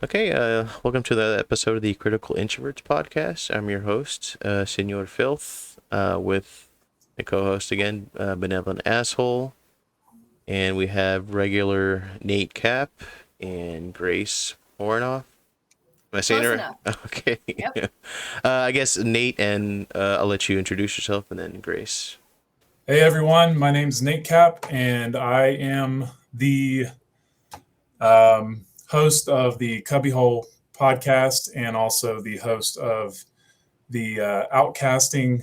Okay, welcome to the episode of the Critical Introverts podcast. I'm your host, Senor Filth, with my co-host again, Benevolent Asshole, and we have regular Nate Cap and Grace Khoranoff. Am I saying it Close right? enough. Okay. Yep. I guess Nate, and I'll let you introduce yourself, and then Grace. Hey everyone, my name's Nate Cap, and I am the host of the Cubbyhole podcast and also the host of the Outcasting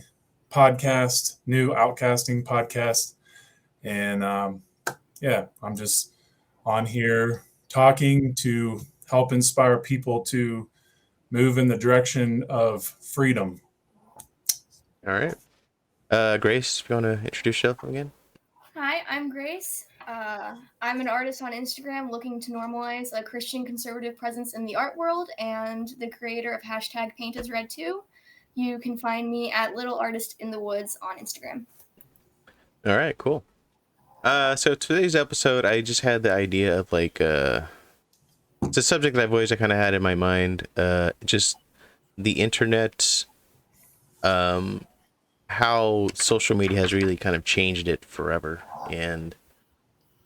podcast, new Outcasting podcast. And yeah, I'm just on here talking to help inspire people to move in the direction of freedom. All right. Grace, if you want to introduce yourself again? Hi, I'm Grace. I'm an artist on Instagram looking to normalize a Christian conservative presence in the art world and the creator of hashtag Paint is Red too. You can find me at Little Artist in the Woods on Instagram. All right, cool. So today's episode, I just had the idea of it's a subject that I've always kind of had in my mind. Just the internet, how social media has really kind of changed it forever, and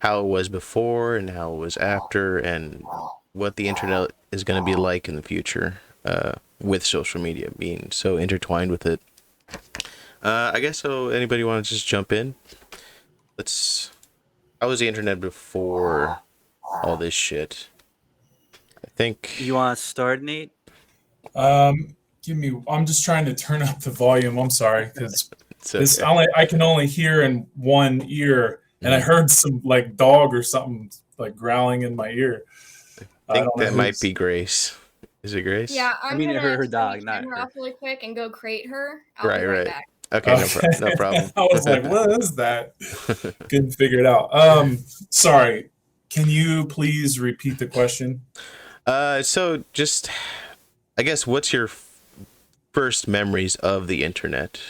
how it was before and how it was after, and what the internet is going to be like in the future, with social media being so intertwined with it. I guess so. Anybody want to just jump in? How was the internet before all this shit? I think. You want to start, Nate? I'm just trying to turn up the volume. I'm sorry, because Okay. I can only hear in one ear, and I heard some like dog or something like growling in my ear. I think that might be Grace. Is it Grace? Yeah, I I'm mean, gonna her turn dog, the not camera her. off really quick and go crate her. I'll be Right. back. Okay, no problem. I was like, what is that? Couldn't figure it out. Sorry. Can you please repeat the question? So just, I guess, what's your first memories of the internet?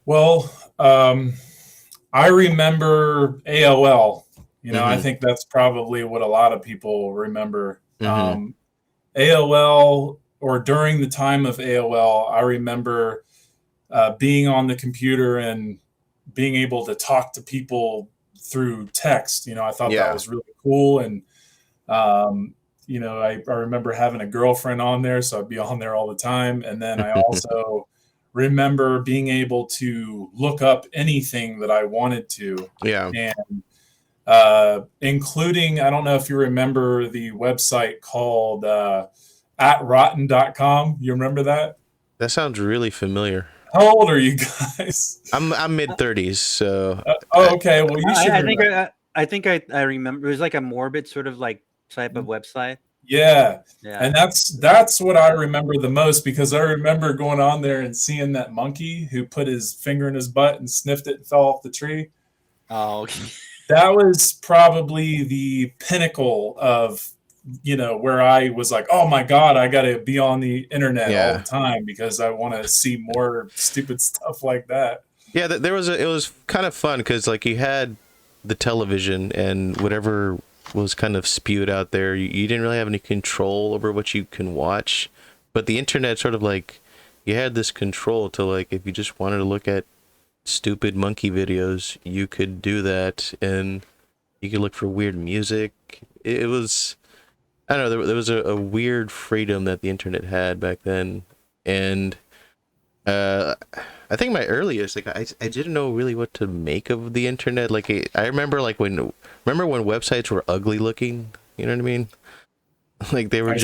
Well, I remember AOL. I Mhm. think that's probably what a lot of people remember. Mhm. AOL, or during the time of AOL, I remember being on the computer and being able to talk to people through text. I thought that Yeah. was really cool. And, I remember having a girlfriend on there, so I'd be on there all the time. And then I also remember being able to look up anything that I wanted to. Yeah. And including, I don't know if you remember the website called @rotten.com. You remember that? That sounds really familiar. How old are you guys? I'm mid-30s, so Okay. Well, you should remember. I think I remember. It was like a morbid sort of like type of website. Yeah. Yeah. And that's what I remember the most, because I remember going on there and seeing that monkey who put his finger in his butt and sniffed it and fell off the tree. Oh, okay. That was probably the pinnacle of, where I was like, oh my God, I got to be on the internet all the time because I want to see more stupid stuff like that. Yeah, it was kind of fun because like you had the television and whatever was kind of spewed out there, you didn't really have any control over what you can watch, but the internet sort of like you had this control to, like, if you just wanted to look at stupid monkey videos, you could do that, and you could look for weird music. It was, I don't know, there was a weird freedom that the internet had back then. And I think my earliest, like, I didn't know really what to make of the internet. Like, I remember like remember when websites were ugly looking, you know what I mean? Like they were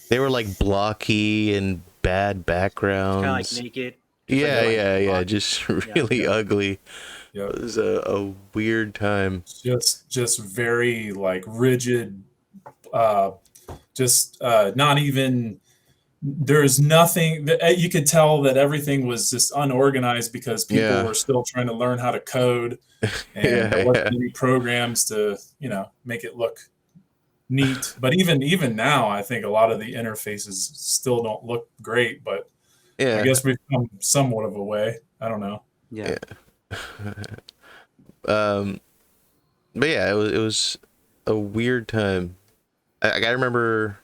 they were like blocky and bad backgrounds. Kind of like naked. Yeah, just really ugly. Yep. It was a weird time. Just very like rigid, not even, there's nothing that you could tell that everything was just unorganized because people were still trying to learn how to code, and there wasn't any programs to, make it look neat. But even now, I think a lot of the interfaces still don't look great, but I guess we've come somewhat of a way. I don't know. Yeah. But yeah, it was a weird time. I remember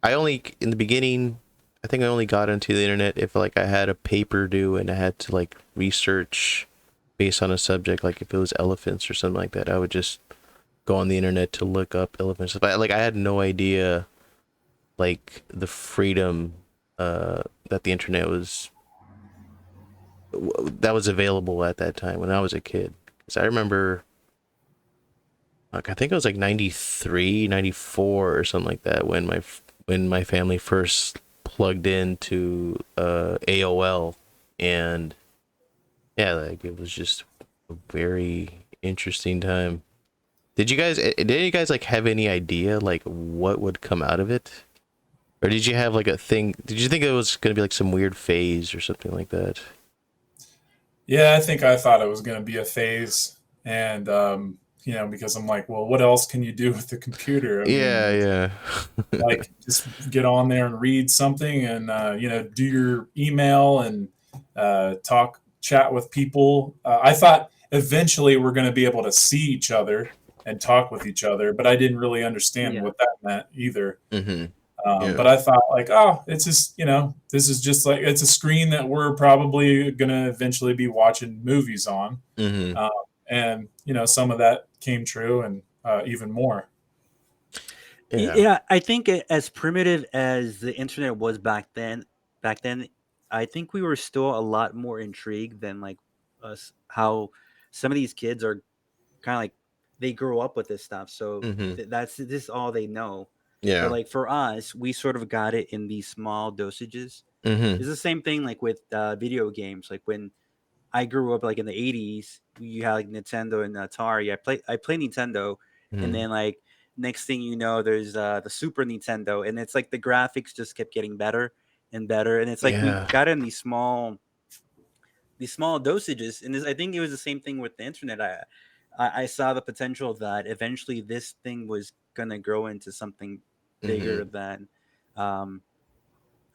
I only in the beginning. I think I only got into the internet if like I had a paper due and I had to like research based on a subject. Like if it was elephants or something like that, I would just go on the internet to look up elephants. But like I had no idea like the freedom that the internet was that was available at that time when I was a kid. Because I remember, like, I think it was like 93, 94 or something like that when my family first plugged into AOL, and yeah, like it was just a very interesting time. Did you guys like have any idea like what would come out of it? Or did you have like a thing? Did you think it was going to be like some weird phase or something like that? Yeah, I think I thought it was going to be a phase, and because I'm like, well, what else can you do with the computer? I mean, Yeah, yeah. like just get on there and read something, and do your email and chat with people. I thought eventually we're going to be able to see each other and talk with each other, but I didn't really understand Yeah. what that meant either. Mm-hmm. Yeah. But I thought like, oh, it's just, this is just like, it's a screen that we're probably going to eventually be watching movies on. Mm-hmm. And, some of that came true, and even more. Yeah. Yeah, I think as primitive as the internet was back then, I think we were still a lot more intrigued than like us how some of these kids are kind of like they grow up with this stuff. So Mm-hmm. that's this is all they know. But Yeah. like for us, we sort of got it in these small dosages. Mm-hmm. It's the same thing like with video games. Like when I grew up like in the 80s, you had like Nintendo and Atari. I play Nintendo, and Mm-hmm. then like next thing you know, there's the Super Nintendo, and it's like the graphics just kept getting better and better, and it's like we Yeah. got in these small dosages, and I think it was the same thing with the internet. I saw the potential that eventually this thing was gonna grow into something bigger Mm-hmm. than, um,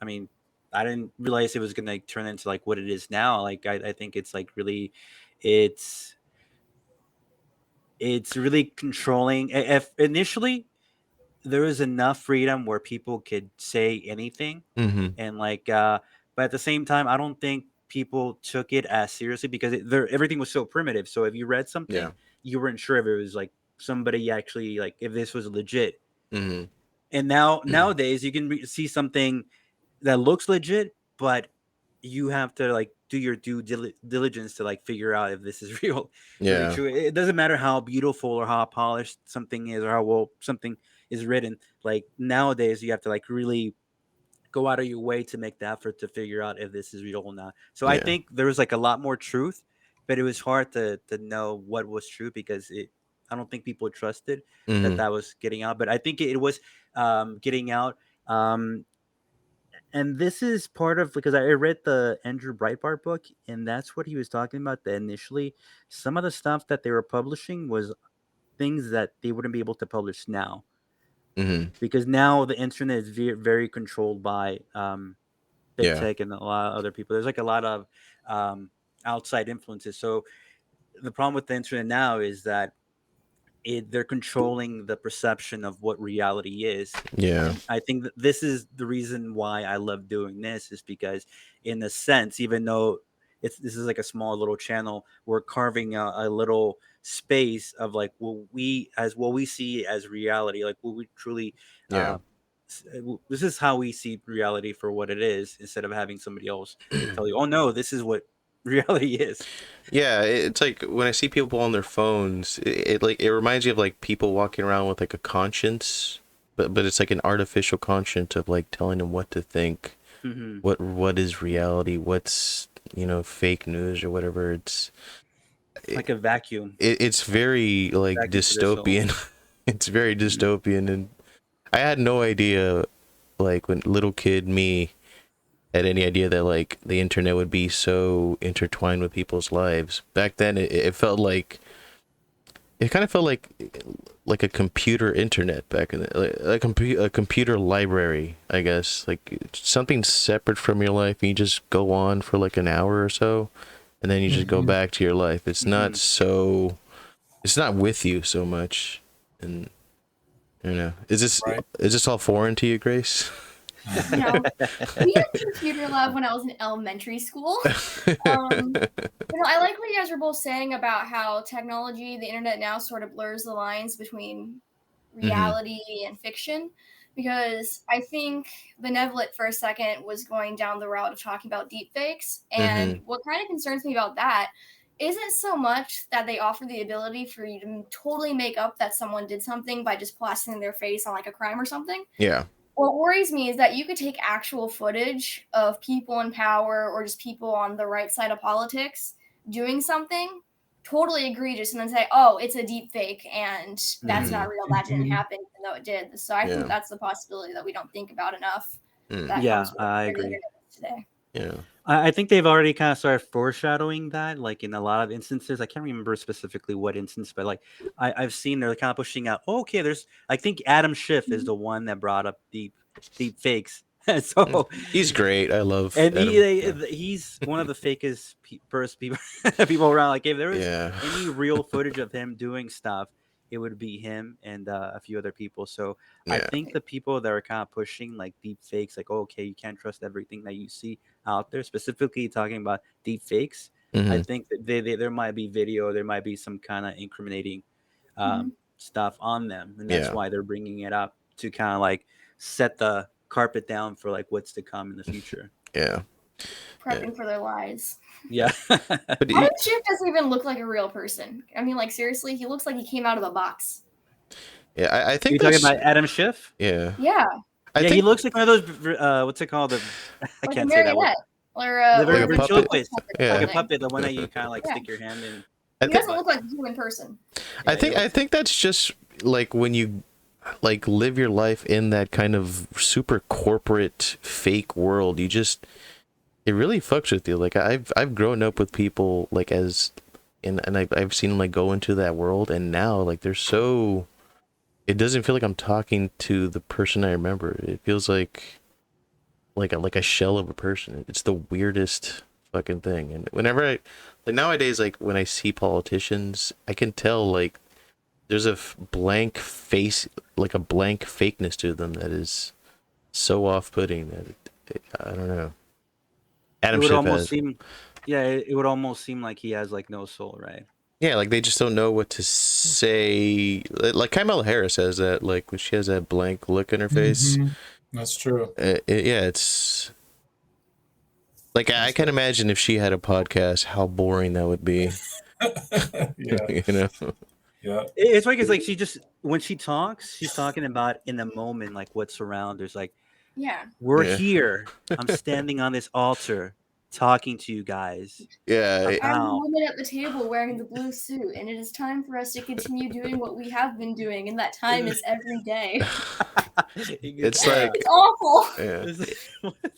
I mean, I didn't realize it was gonna turn into like what it is now. Like I think it's like really, it's it's really controlling. If initially there was enough freedom where people could say anything, Mm-hmm. and like, but at the same time, I don't think people took it as seriously because everything was so primitive. So if you read something, Yeah. you weren't sure if it was like somebody actually like if this was legit. Mm-hmm. And nowadays you can see something that looks legit, but you have to like do your diligence to like figure out if this is really Yeah. true. It doesn't matter how beautiful or how polished something is or how well something is written. Like nowadays, you have to like really go out of your way to make the effort to figure out if this is real or not. So I Yeah. think there was like a lot more truth, but it was hard to know what was true because I don't think people trusted that Mm-hmm. that was getting out. But I think it was getting out. Um, and this is part of because I read the Andrew Breitbart book, and that's what he was talking about. That initially, some of the stuff that they were publishing was things that they wouldn't be able to publish now Mm-hmm. because now the internet is very, very controlled by big Yeah. tech and a lot of other people. There's like a lot of um, outside influences. So the problem with the internet now is that they're controlling the perception of what reality is. Yeah. And I think that this is the reason why I love doing this is because in a sense, even though this is like a small little channel, we're carving a little space of like what we see as reality, like what we truly Yeah. this is how we see reality for what it is instead of having somebody else tell you, oh no, this is what reality is. Yeah, it's like when I see people on their phones, it reminds me of like people walking around with like a conscience, but it's like an artificial conscience of like telling them what to think, Hmm. what is reality, what's fake news or whatever. Like a vacuum, It's very like vacuum to their soul. dystopian. It's very dystopian, and I had no idea, like when little kid me had any idea that like the internet would be so intertwined with people's lives. Back then, it felt like it kind of felt like a computer internet back in the a computer library, I guess, like something separate from your life. And you just go on for like an hour or so, and then you just go Mhm. back to your life. It's Hmm. not so, it's not with you so much, and You know, is Right. this all foreign to you, Grace? We had a computer lab when I was in elementary school. I like what you guys were both saying about how technology, the internet now sort of blurs the lines between reality and fiction, because I think Benevolent for a second was going down the route of talking about deepfakes, and what kind of concerns me about that isn't so much that they offer the ability for you to totally make up that someone did something by just plastering their face on like a crime or something. Yeah. What worries me is that you could take actual footage of people in power or just people on the right side of politics doing something totally egregious and then say, oh, it's a deep fake and that's not real. That didn't happen, even though it did. So I think that's the possibility that we don't think about enough. That comes with I the agree. internet today. Yeah. I think they've already kind of started foreshadowing that, like in a lot of instances. I can't remember specifically what instance, but like I've seen they're kind of pushing out. Oh, okay, I think Adam Schiff is the one that brought up deep fakes. So he's great. I love and Adam. he's one of the fakest first people people around. Like if there was any real footage of him doing stuff, it would be him and a few other people. So I think the people that are kind of pushing like deep fakes, like, oh, okay, you can't trust everything that you see out there, specifically talking about deep fakes. I think that there might be video, there might be some kind of incriminating stuff on them, and that's why they're bringing it up to kind of like set the carpet down for like what's to come in the future. Prepping for their lies. Yeah. But Adam Schiff doesn't even look like a real person. I mean, like, seriously, he looks like he came out of a box. Yeah, I think you're talking about Adam Schiff. Yeah. I think he looks like one of those. What's it called? I can't say that word. Or like a puppet. Like a puppet, the one that you kind of like stick your hand in. He doesn't look like a human person. I think that's just like when you like live your life in that kind of super corporate fake world, it really fucks with you. Like I've grown up with people like and I've seen them like go into that world, and now like they're so, it doesn't feel like I'm talking to the person I remember. It feels like a shell of a person. It's the weirdest fucking thing. And whenever nowadays, like when I see politicians, I can tell like there's a blank face, like a blank fakeness to them that is so off-putting that I don't know. Adam Schiff has. It would almost seem like he has like no soul, right? Yeah, like they just don't know what to say. Like Kamala Harris has that, like when she has that blank look in her face. That's true. It's like I can imagine if she had a podcast, how boring that would be. You know. Yeah. It's like she just, when she talks, she's talking about in the moment, like what's around. There's like, we're here. I'm standing on this altar talking to you guys. I'm a woman at the table wearing the blue suit, and it is time for us to continue doing what we have been doing, and that time is every day. It's like it's awful. It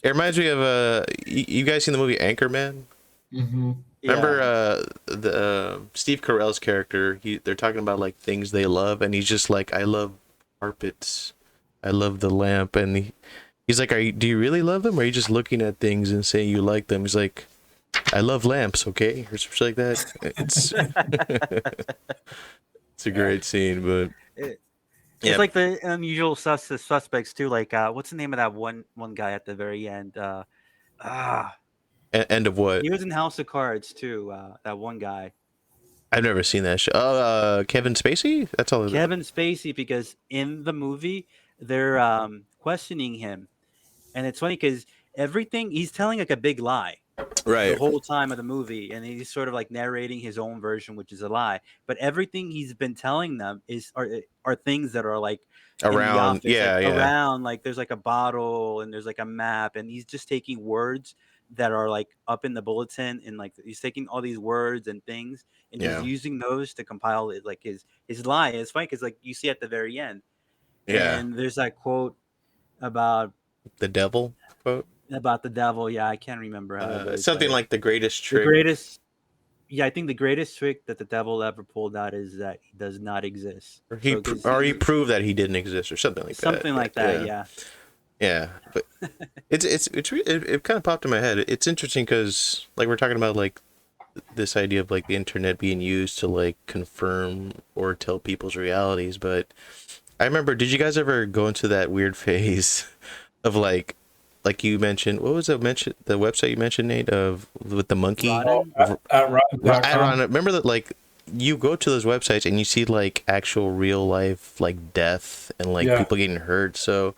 reminds me of you guys seen the movie Anchorman? Remember the Steve Carell's character? They're talking about like things they love, and he's just like, I love carpets, I love the lamp, and he's like, do you really love them, or are you just looking at things and saying you like them? He's like, I love lamps, okay, or something like that. It's a great scene, but it's like the unusual suspects too. Like what's the name of that one guy at the very end? End of what? He was in House of Cards too. That one guy. I've never seen that show. Oh, Kevin Spacey? That's all. Kevin Spacey, because in the movie they're questioning him, and it's funny because everything he's telling like a big lie, right, the whole time of the movie, and he's sort of like narrating his own version, which is a lie. But everything he's been telling them are things that are like around, around. Like there's like a bottle and there's like a map, and he's just taking words that are like up in the bulletin, and like he's taking all these words and things and just using those to compile it, like his lie. And it's funny because like you see at the very end, and there's that quote about the devil quote about the devil. I can't remember how something like the greatest trick. I think the greatest trick that the devil ever pulled out is that he does not exist, or he proved that he didn't exist, or something like that. Yeah, but it kind of popped in my head. It's interesting because like we're talking about like this idea of like the internet being used to like confirm or tell people's realities, but I remember. Did you guys ever go into that weird phase of like you mentioned? What was the website you mentioned, Nate? Of with the monkey. Rodden? At rotten.com. Remember that like you go to those websites and you see like actual real life like death and like Yeah. people getting hurt. So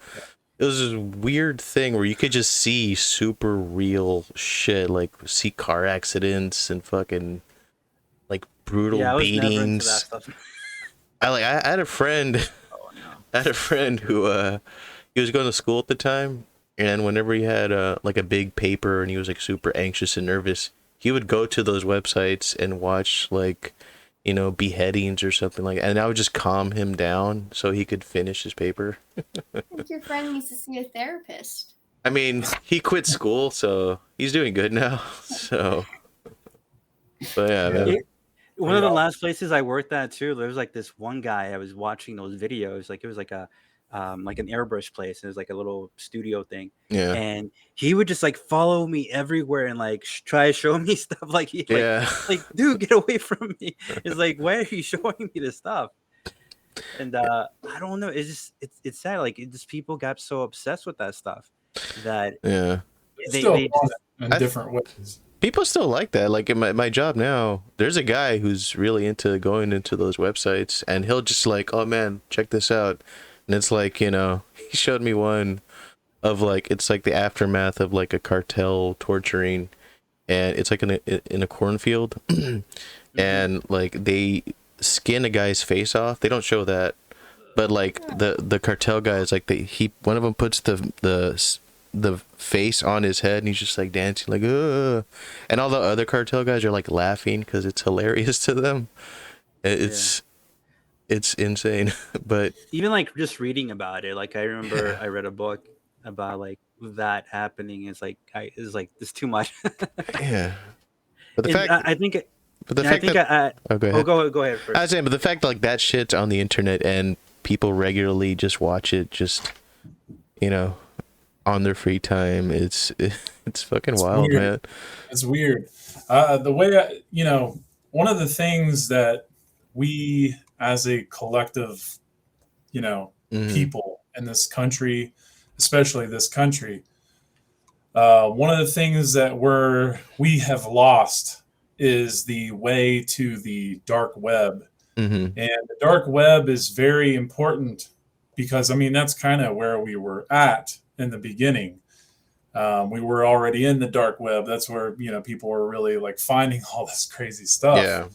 it was this weird thing where you could just see super real shit, like see car accidents and fucking like brutal Yeah, I was never into that beatings. stuff. I had a friend. Oh no. I had a friend who he was going to school at the time, and whenever he had like a big paper and he was like super anxious and nervous, he would go to those websites and watch like, you know, beheadings or something like that. And I would just calm him down so he could finish his paper. I think your friend needs to see a therapist. I mean, he quit school, so he's doing good now. So, but yeah, man. One of the last places I worked at too, there was like this one guy I was watching those videos. Like it was like a like an airbrush place. And it was like a little studio thing. Yeah. And he would just like follow me everywhere and like try to show me stuff. Like like dude, get away from me. It's like, why are you showing me this stuff? And I don't know. It's just it's sad. Like it just people got so obsessed with that stuff that they just, in different ways. People still like that. Like in my job now, there's a guy who's really into going into those websites, and he'll just like, oh man, check this out. And it's like, you know, he showed me one of like, it's like the aftermath of like a cartel torturing, and it's like in a cornfield, and like they skin a guy's face off. They don't show that, but like the cartel guys, like one of them puts the face on his head and he's just like dancing like ugh. And all the other cartel guys are like laughing because it's hilarious to them. It's insane. But even like just reading about it, like I remember I read a book about like that happening. It's like it's too much. Yeah, but the fact I think but the fact that go ahead first. I was saying, but the fact that like that shit's on the internet and people regularly just watch it, just, you know, on their free time, it's fucking wild, weird. man. It's weird. The way you know, one of the things that we as a collective, you know, people in this country, especially this country, one of the things that we have lost is the way to the dark web. And the dark web is very important because, I mean, that's kind of where we were at in the beginning. We were already in the dark web. That's where, you know, people were really like finding all this crazy stuff. Yeah.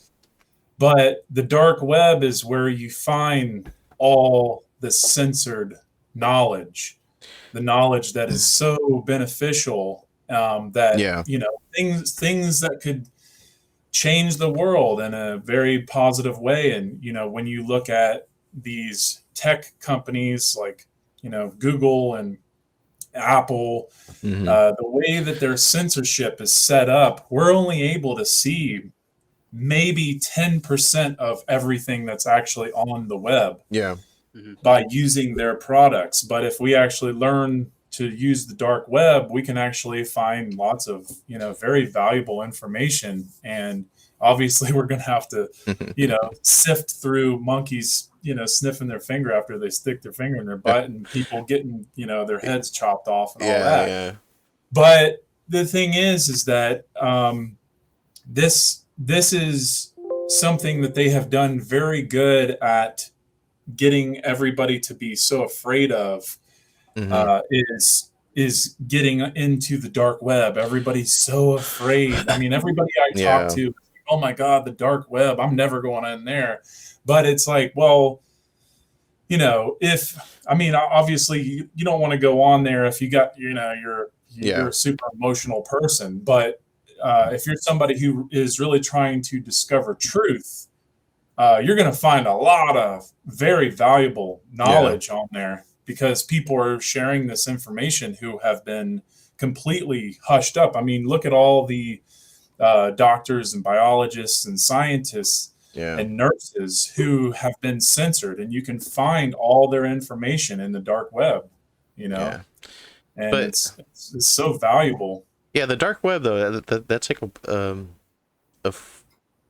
But the dark web is where you find all the censored knowledge, the knowledge that is so beneficial, that, you know, things that could change the world in a very positive way. And, you know, when you look at these tech companies like, you know, Google and Apple, the way that their censorship is set up, we're only able to see maybe 10% of everything that's actually on the web by using their products. But if we actually learn to use the dark web, we can actually find lots of, you know, very valuable information. And obviously we're going to have to, you know, sift through monkeys, you know, sniffing their finger after they stick their finger in their butt, and people getting, you know, their heads chopped off and all that. Yeah. But the thing is that this is something that they have done very good at getting everybody to be so afraid of, is getting into the dark web. Everybody's so afraid. I mean, everybody I talk to, oh my God, the dark web, I'm never going in there. But it's like, well, you know, obviously you don't want to go on there if you got, you know, you're a super emotional person. But if you're somebody who is really trying to discover truth, you're going to find a lot of very valuable knowledge on there, because people are sharing this information who have been completely hushed up. I mean, look at all the doctors and biologists and scientists and nurses who have been censored, and you can find all their information in the dark web, you know, and but it's so valuable. Yeah, the dark web though, that's like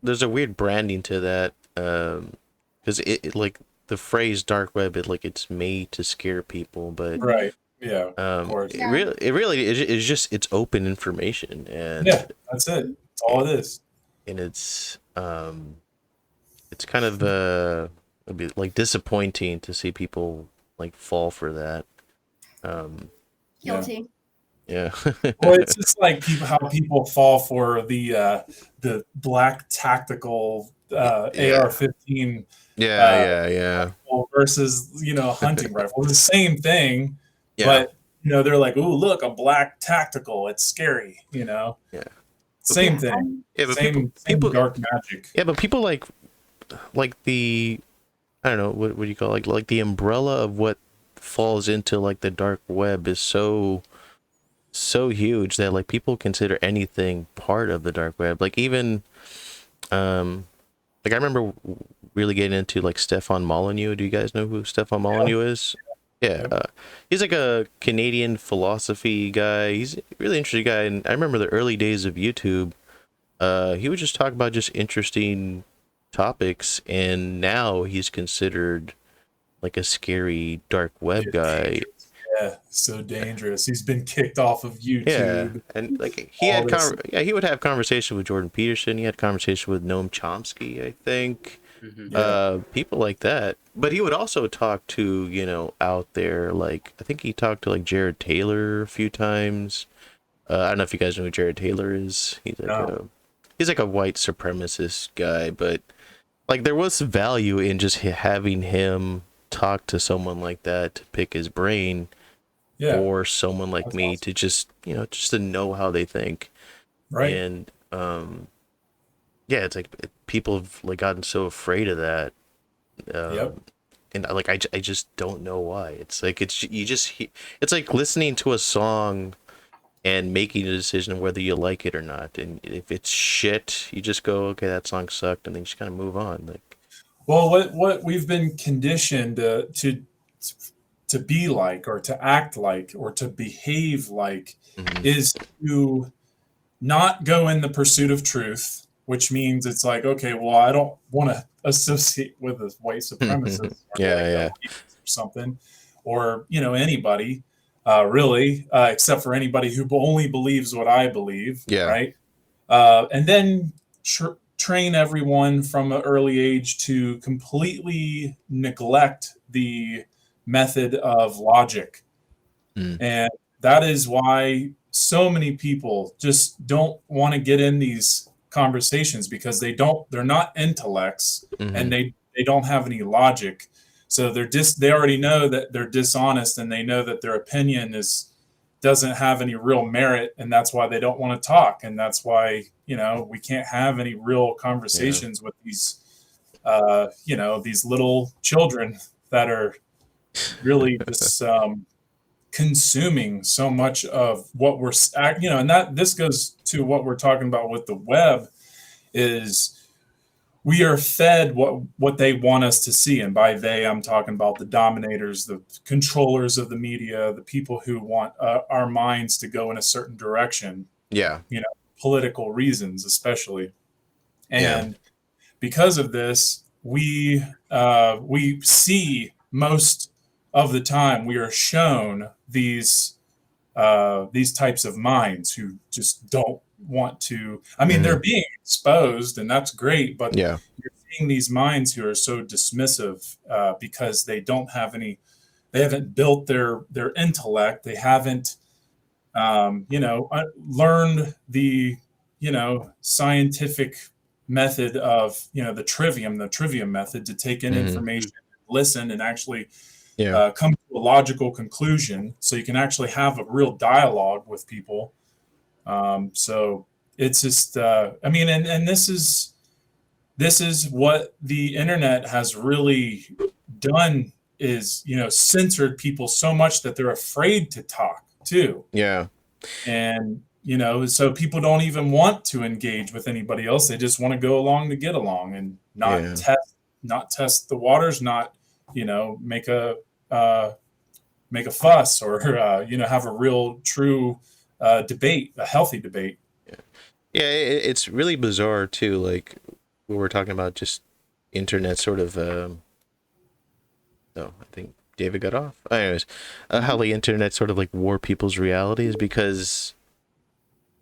there's a weird branding to that, because it like the phrase dark web, it's made to scare people, but right. Yeah, of course. it is just it's open information, and Yeah, that's it. That's all it is. And it's kind of a bit like disappointing to see people like fall for that. Guilty. Yeah. Well, it's just like how people fall for the black tactical AR-15 yeah. versus hunting rifle. It's the same thing, Yeah. but they're like, "Ooh, look, a black tactical. It's scary." Yeah. Same thing. Yeah, but Same dark magic. Yeah, but people like the, I don't know, what do you call it? Like the umbrella of what falls into like the dark web is so huge that like people consider anything part of the dark web. Like even like I remember really getting into like Stefan Molyneux. Do you guys know who Stefan Molyneux is? Yeah, he's like a Canadian philosophy guy. He's a really interesting guy, and I remember the early days of YouTube. He would just talk about just interesting topics, and now he's considered like a scary dark web guy. Yeah, so dangerous. He's been kicked off of YouTube. Yeah, and like he would have conversation with Jordan Peterson. He had conversation with Noam Chomsky, I think. People like that. But he would also talk to out there, like I think he talked to like Jared Taylor a few times. I don't know if you guys know who Jared Taylor is. He's like a white supremacist guy, but like there was value in just having him talk to someone like that to pick his brain, or someone like me awesome. To just just to know how they think, right? And it's like people have like gotten so afraid of that, and like I just don't know why. It's like it's like listening to a song and making a decision whether you like it or not. And if it's shit, you just go, okay, that song sucked, and then you just kind of move on. Like, well, what we've been conditioned to be like, or to act like, or to behave like, is to not go in the pursuit of truth, which means it's like, okay, well, I don't want to associate with a white supremacist, or something, or anybody. Really, except for anybody who only believes what I believe, right? And then train everyone from an early age to completely neglect the method of logic. And that is why so many people just don't want to get in these conversations, because they're not intellects, and they don't have any logic. So they already know that they're dishonest, and they know that their opinion doesn't have any real merit, and that's why they don't want to talk. And that's why, we can't have any real conversations with these, these little children that are really just consuming so much of what we're, and this goes to what we're talking about with the web, is we are fed what they want us to see. And by they, I'm talking about the dominators, the controllers of the media, the people who want our minds to go in a certain direction. Yeah. Political reasons, especially. And because of this, we see most of the time, we are shown these types of minds who just don't want to. I mean, they're being exposed, and that's great, but you're seeing these minds who are so dismissive because they haven't built their intellect. They haven't learned the scientific method of the trivium method, to take in information, listen, and actually come to a logical conclusion, so you can actually have a real dialogue with people. So it's just, and this is what the internet has really done, is, censored people so much that they're afraid to talk too. Yeah. And, so people don't even want to engage with anybody else. They just want to go along to get along, and not test the waters, not, make a fuss, or, have a real true debate, a healthy debate. It's really bizarre too. Like we were talking about, just internet sort of Oh, I think David got off. Anyways, how the internet sort of like wore people's realities, because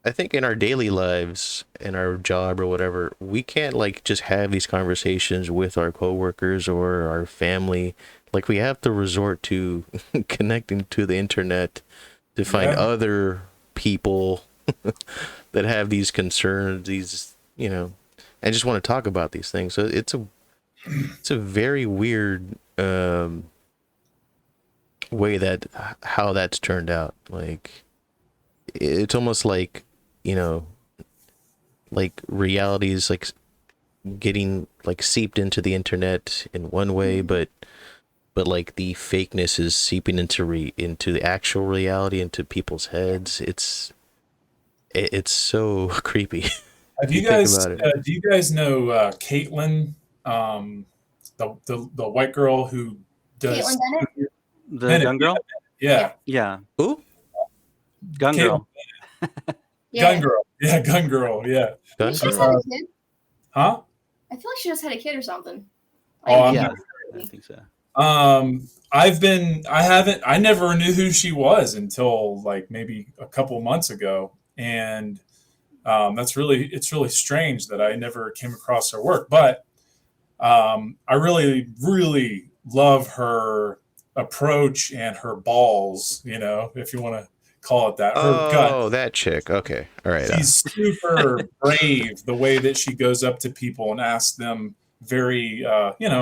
I think in our daily lives, in our job or whatever, we can't like just have these conversations with our coworkers or our family. Like we have to resort to connecting to the internet to find other people that have these concerns, these, and just want to talk about these things. So it's a very weird way that how that's turned out. Like it's almost like, like reality is like getting like seeped into the internet in one way, but like the fakeness is seeping into the actual reality, into people's heads. It's so creepy. Have You you think guys? about it. Do you guys know Caitlin, the white girl who does Caitlin Bennett? The Bennett, gun girl? Yeah, Yeah. Who? Gun Caitlin, girl. Gun girl. Yeah, gun girl. Yeah. I Gun think she just girl? had a kid. Huh? I feel like she just had a kid or something. Oh, Like, Yeah. I think so. I never knew who she was until like maybe a couple months ago, and it's really strange that I never came across her work. But I really, really love her approach and her balls, if you want to call it that. Her gut. Oh, that chick. Okay. All right. She's super brave the way that she goes up to people and asks them very,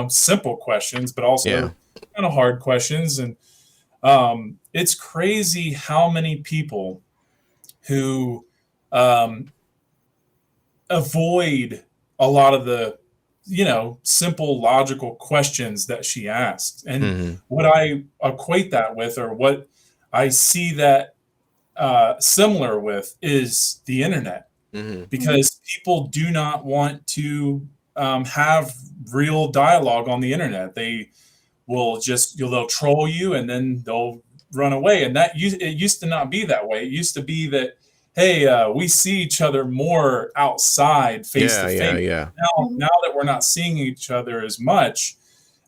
simple questions, but also Yeah. kind of hard questions. And it's crazy how many people who avoid a lot of the simple logical questions that she asks. And what I equate that with, or what I see that similar with, is the internet, because people do not want to have real dialogue on the internet. They will they'll troll you and then they'll run away. And it used to not be that way. It used to be that, hey, we see each other more outside, face to face. Yeah. Now that we're not seeing each other as much,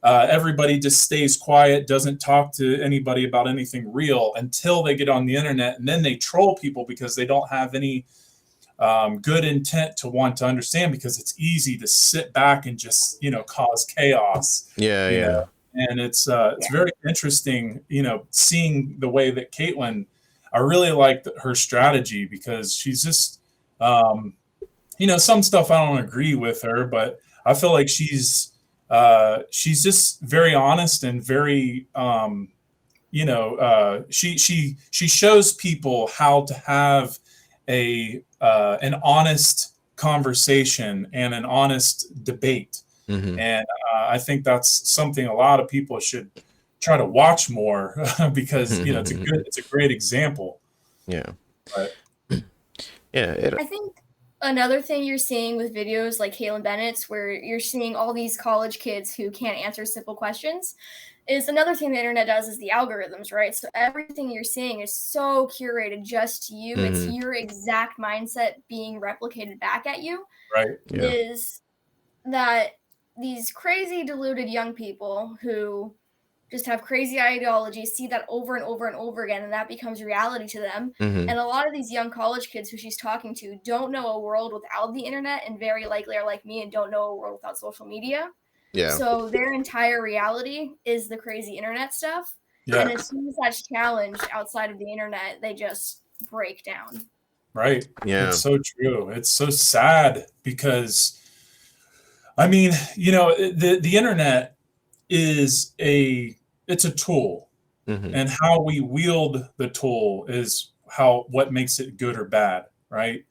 everybody just stays quiet, doesn't talk to anybody about anything real until they get on the internet, and then they troll people because they don't have any good intent to want to understand, because it's easy to sit back and just cause chaos. Yeah. And it's very interesting, seeing the way that Caitlin. I really like her strategy, because she's just, some stuff I don't agree with her, but I feel like she's just very honest and very, she shows people how to have an honest conversation and an honest debate. And I think that's something a lot of people should try to watch more, because it's a great example. Yeah. But, I think another thing you're seeing with videos like Caitlin Bennett's, where you're seeing all these college kids who can't answer simple questions, is another thing the internet does is the algorithms, right? So everything you're seeing is so curated just to you. It's your exact mindset being replicated back at you. Right. Yeah. Is that these crazy deluded young people who just have crazy ideologies see that over and over and over again, and that becomes reality to them. And a lot of these young college kids who she's talking to don't know a world without the internet, and very likely are like me and don't know a world without social media. Yeah. So their entire reality is the crazy internet stuff. Yeah. And as soon as that's challenged outside of the internet, they just break down. Right. Yeah. It's so true. It's so sad, because I mean, the internet is it's a tool, and how we wield the tool is what makes it good or bad, right?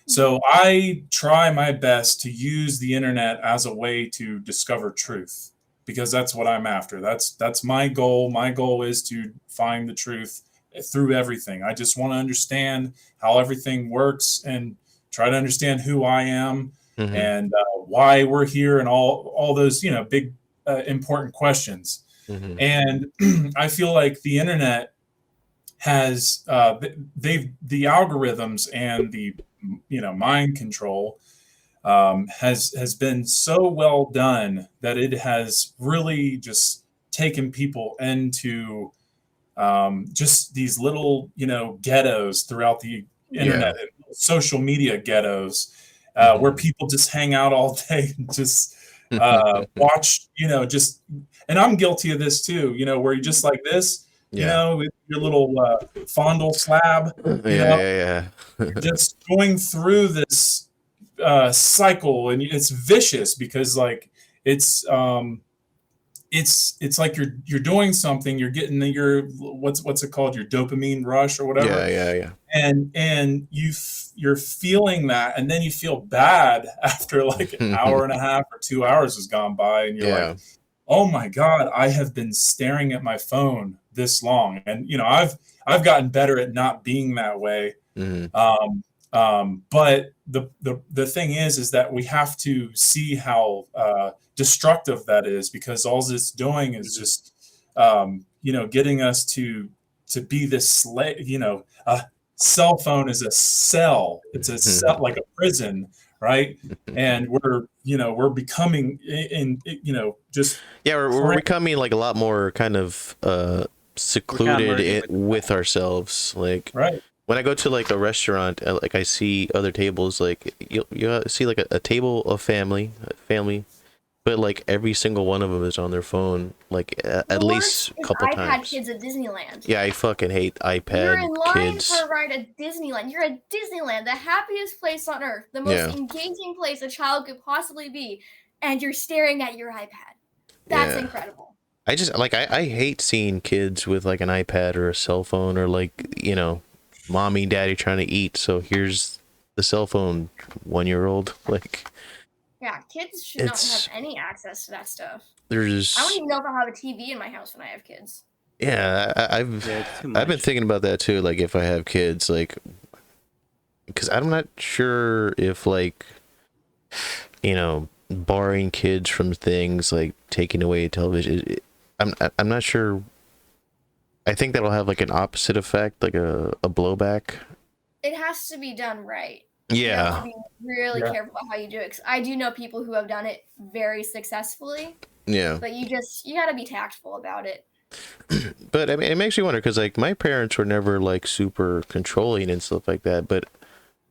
So I try my best to use the internet as a way to discover truth, because that's what I'm after. That's my goal. My goal is to find the truth through everything. I just want to understand how everything works and try to understand who I am and why we're here, and all those big important questions. And I feel like the internet has the algorithms and the mind control has been so well done that it has really just taken people into just these little, ghettos throughout the internet, social media ghettos, where people just hang out all day and just watch, and I'm guilty of this too, where you just like this, with your little fondle slab, just going through this cycle, and it's vicious because like it's like you're doing something, you're getting your what's it called, your dopamine rush or whatever, and you're feeling that, and then you feel bad after like an hour and a half or 2 hours has gone by, and you're like, oh my God, I have been staring at my phone this long. And I've gotten better at not being that way. But the thing is that we have to see how destructive that is, because all it's doing is just getting us to be this slave. A cell phone is a cell. It's a cell, like a prison, right? And we're becoming we're becoming like a lot more kind of secluded with ourselves. Like when I go to like a restaurant, like I see other tables, like you see like a table of family, but like every single one of them is on their phone, like at least a couple times. iPad kids at Disneyland. Yeah, I fucking hate iPad You're in line kids. for a ride at Disneyland. You're at Disneyland, the happiest place on earth, the most engaging place a child could possibly be, and you're staring at your iPad. That's incredible. I just like I hate seeing kids with like an iPad or a cell phone, or like mommy, daddy trying to eat, so here's the cell phone, 1-year-old. Like, yeah, kids should not have any access to that stuff. I don't even know if I'll have a TV in my house when I have kids. Yeah, I've been thinking about that too. Like, if I have kids, like, because I'm not sure if like, barring kids from things like taking away television. I'm not sure. I think that'll have like an opposite effect, like a blowback. It has to be done right. Yeah. You have to be really careful about how you do it. 'Cause I do know people who have done it very successfully. Yeah. But you got to be tactful about it. But I mean, it makes me wonder, because like my parents were never like super controlling and stuff like that, but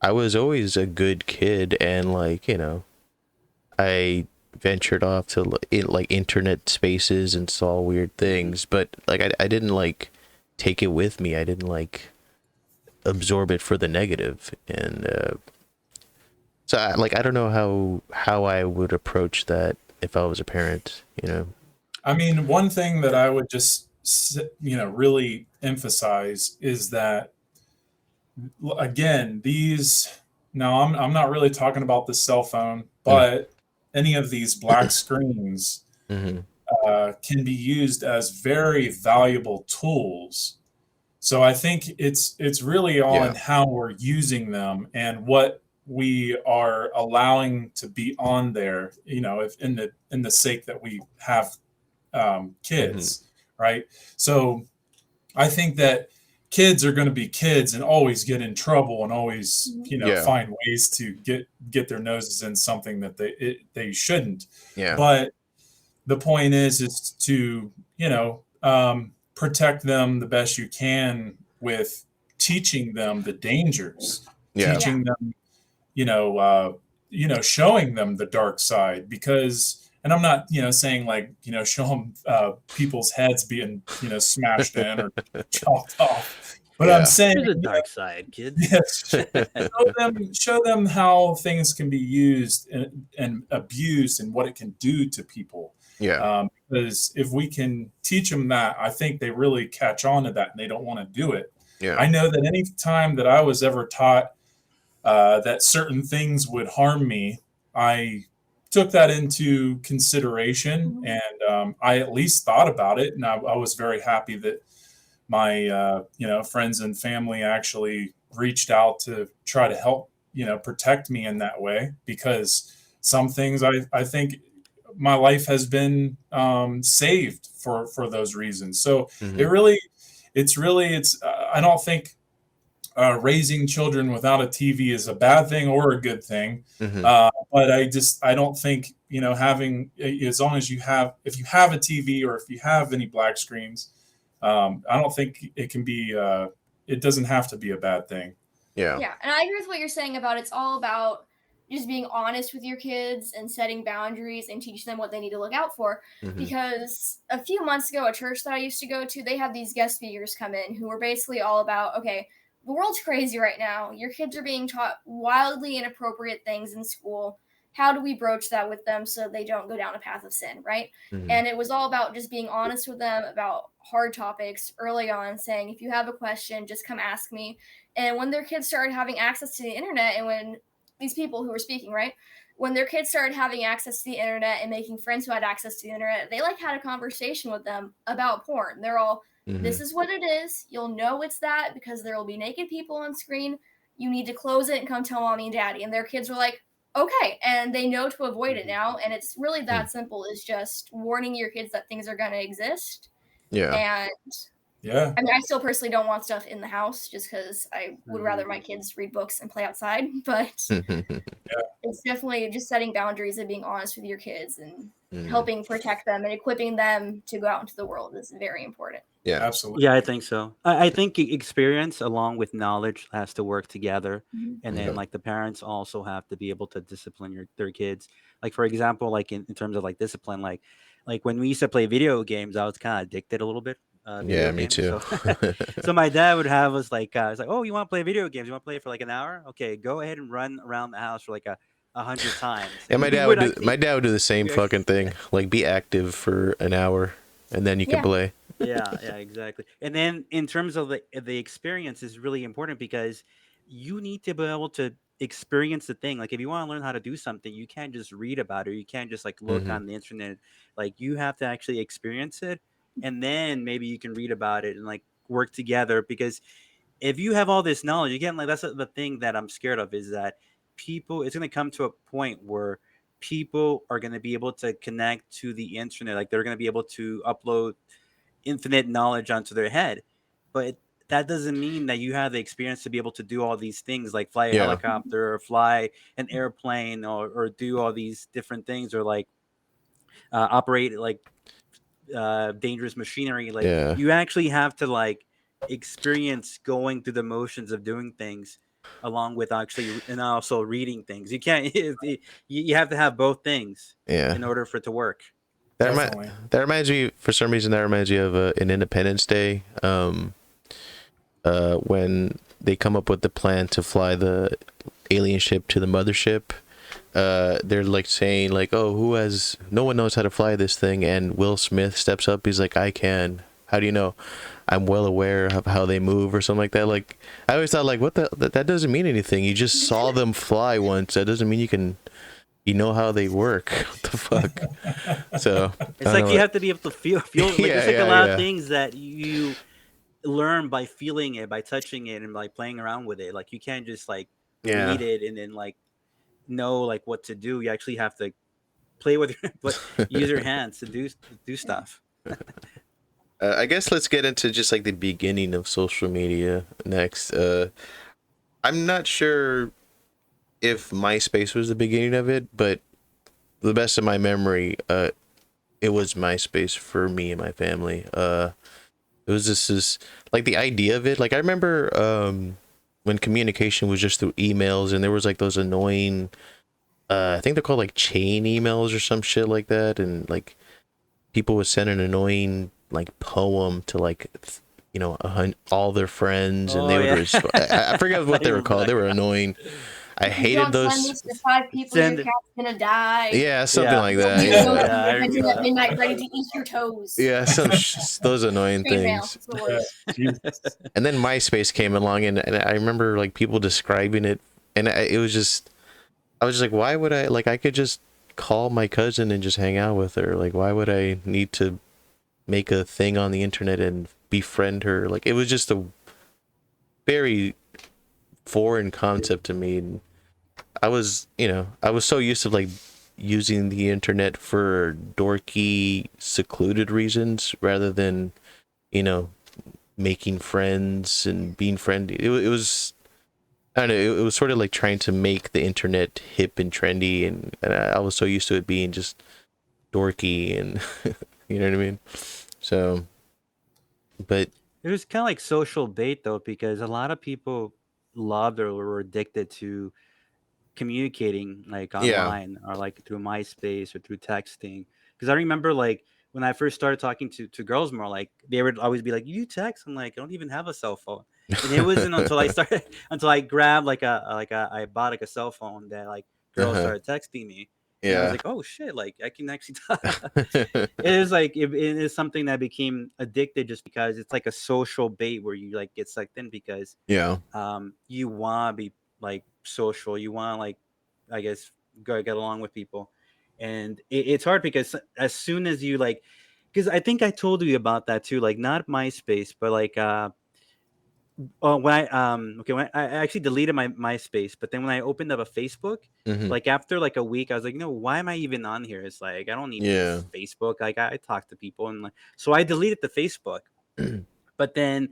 I was always a good kid, and like, I ventured off to like internet spaces and saw weird things, but like I didn't like take it with me. I didn't like absorb it for the negative, and so I don't know how I would approach that if I was a parent. I mean, one thing that I would just really emphasize is that, again, I'm not really talking about the cell phone, but any of these black screens can be used as very valuable tools. So I think it's really all in how we're using them and what we are allowing to be on there. If in the sake that we have kids, right? So I think that kids are going to be kids and always get in trouble and always, find ways to get their noses in something that they shouldn't. Yeah. But the point is to, protect them the best you can with teaching them the dangers, teaching them, showing them the dark side, because, and I'm not, saying like, show them people's heads being, smashed in or chopped off. But I'm saying the dark side, kids. Yes, show them how things can be used and abused and what it can do to people. Yeah. Because if we can teach them that, I think they really catch on to that and they don't want to do it. Yeah. I know that any time that I was ever taught that certain things would harm me, I took that into consideration, and I at least thought about it. And I was very happy that my friends and family actually reached out to try to help protect me in that way, because some things I think my life has been saved for those reasons. So I don't think raising children without a TV is a bad thing or a good thing. Mm-hmm. But I don't think, having, as long as if you have a TV or if you have any black screens, I don't think it can be, it doesn't have to be a bad thing. Yeah. Yeah. And I agree with what you're saying about it's all about just being honest with your kids and setting boundaries and teach them what they need to look out for. Mm-hmm. Because a few months ago, a church that I used to go to, they had these guest speakers come in who were basically all about, okay, the world's crazy right now. Your kids are being taught wildly inappropriate things in school. How do we broach that with them so they don't go down a path of sin, right? Mm-hmm. And it was all about just being honest with them about hard topics early on, saying, if you have a question, just come ask me. And when their kids started having access to the internet, and when these people who were speaking, right, when their kids started having access to the internet and making friends who had access to the internet, they had a conversation with them about porn. They're all, this is what it is. You'll know it's that because there will be naked people on screen. You need to close it and come tell mommy and daddy. And their kids were like, okay. And they know to avoid it now. And it's really that simple, is just warning your kids that things are going to exist. Yeah. And yeah, I mean, I still personally don't want stuff in the house just because I would rather my kids read books and play outside. But it's definitely just setting boundaries and being honest with your kids and helping protect them and equipping them to go out into the world is very important. Yeah, absolutely. Yeah, I think so. I think experience along with knowledge has to work together. And then the parents also have to be able to discipline their kids. Like, for example, like in terms of like discipline, like when we used to play video games, I was kind of addicted a little bit. Yeah, me too. So my dad would have us like, it's like, oh, you want to play video games? You want to play for like an hour? Okay, go ahead and run around the house for like 100 times. Yeah, my dad would do the same fucking thing. Like, be active for an hour, and then you can play. Yeah, exactly. And then in terms of the experience is really important because you need to be able to experience the thing. Like, if you want to learn how to do something, you can't just read about it. You can't just like look on the internet. Like, you have to actually experience it, and then maybe you can read about it and like work together. Because if you have all this knowledge, again, like that's the thing that I'm scared of, is that it's going to come to a point where people are going to be able to connect to the internet. Like, they're going to be able to upload infinite knowledge onto their head, but that doesn't mean that you have the experience to be able to do all these things, like fly a helicopter or fly an airplane or do all these different things, or like operate like dangerous machinery. Like, you actually have to like experience going through the motions of doing things along with actually and also reading things. You can't you have to have both things in order for it to work. That reminds me, for some reason, that reminds me of an Independence Day, when they come up with the plan to fly the alien ship to the mothership. They're like saying like, oh, no one knows how to fly this thing, and Will Smith steps up. He's like, I can. How do you know? I'm well aware of how they move, or something like that. Like, I always thought, like, that doesn't mean anything. You just saw them fly once. That doesn't mean you know how they work. What the fuck? So it's like you have to be able to feel like there's like a lot of things that you learn by feeling it, by touching it, and like playing around with it. Like, you can't just like read it and then like know like what to do. You actually have to play with use your hands to do stuff. I guess let's get into just like the beginning of social media next. I'm not sure if MySpace was the beginning of it, but the best of my memory, it was MySpace for me and my family. It was just like the idea of it. Like, I remember when communication was just through emails, and there was like those annoying, I think they're called like chain emails or some shit like that, and like people would send an annoying like poem to like all their friends, and they would I forget what they were called. They were annoying. I hated those. Send this to 5 people, your cat's gonna die. Yeah, something like that. Yeah. At midnight, ready to eat your toes. Yeah, those annoying things. And then MySpace came along, and I remember like people describing it, and I was just like, why would I? Like, I could just call my cousin and just hang out with her. Like, why would I need to make a thing on the internet and befriend her? Like, it was just a very foreign concept to me. I was so used to like using the internet for dorky, secluded reasons rather than making friends and being friendly. It was, I don't know, it was sort of like trying to make the internet hip and trendy, and I was so used to it being just dorky and you know what I mean? So, but It was kind of like social bait though, because a lot of people loved or were addicted to communicating like yeah. online or like through MySpace or through texting. Because I remember like when I first started talking to girls more, like they would always be like, "You text?" I'm like, "I don't even have a cell phone." And it wasn't until I started until I grabbed I bought like a cell phone that like girls Uh-huh. started texting me, and I was Yeah. like, "Oh shit!" Like I can actually talk. It is like it is something that became addicted just because it's like a social bait where you like get sucked in because Yeah. you want to be like social, you want to like I guess go get along with people, and it's hard because as soon as you like, because I think I told you about that too, like not MySpace but like when I okay, when I actually deleted my MySpace, but then when I opened up a Facebook, Hmm. like after like a week, I was like, why am I even on here? It's like I don't need Yeah. this Facebook. Like I talk to people and like, so I deleted the Facebook. But then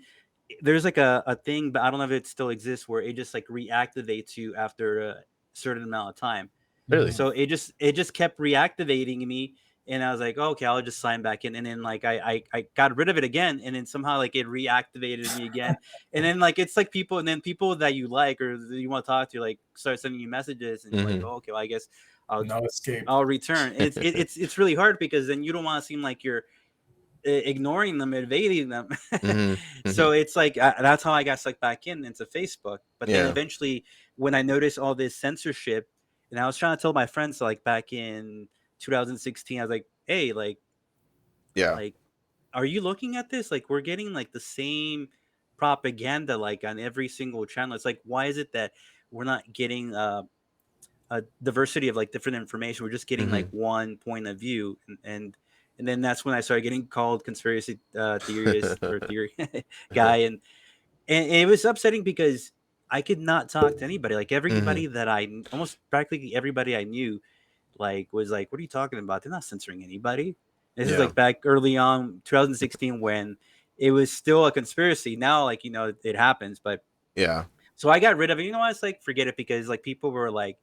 there's like a thing, but I don't know if it still exists, where it just like reactivates you after a certain amount of time. Really? So it just kept reactivating me, and I was like, oh, okay, I'll just sign back in, and then like I got rid of it again, and then somehow like it reactivated me again, and then like it's like people, and then people that you like or that you want to talk to like start sending you messages, and you're like, Hmm. oh, okay, well, I guess I'll No escape. I'll return. It's really hard because then you don't want to seem like you're ignoring them, evading them. Hmm. Hmm. So it's like that's how I got sucked back into Facebook. But then Yeah. eventually, when I noticed all this censorship, and I was trying to tell my friends like back in 2016, I was like, hey, Yeah. like, are you looking at this? Like, we're getting like the same propaganda like on every single channel. It's like, why is it that we're not getting a diversity of like different information? We're just getting like Hmm. one point of view, and then that's when I started getting called conspiracy theorist or theory guy, and it was upsetting because I could not talk to anybody. Like Hmm. everybody that almost practically everybody I knew, like was like, "What are you talking about? They're not censoring anybody." This is Yeah. like back early on, 2016, when it was still a conspiracy. Now, like it happens, but Yeah. so I got rid of it. You know what? It's like forget it because like people were like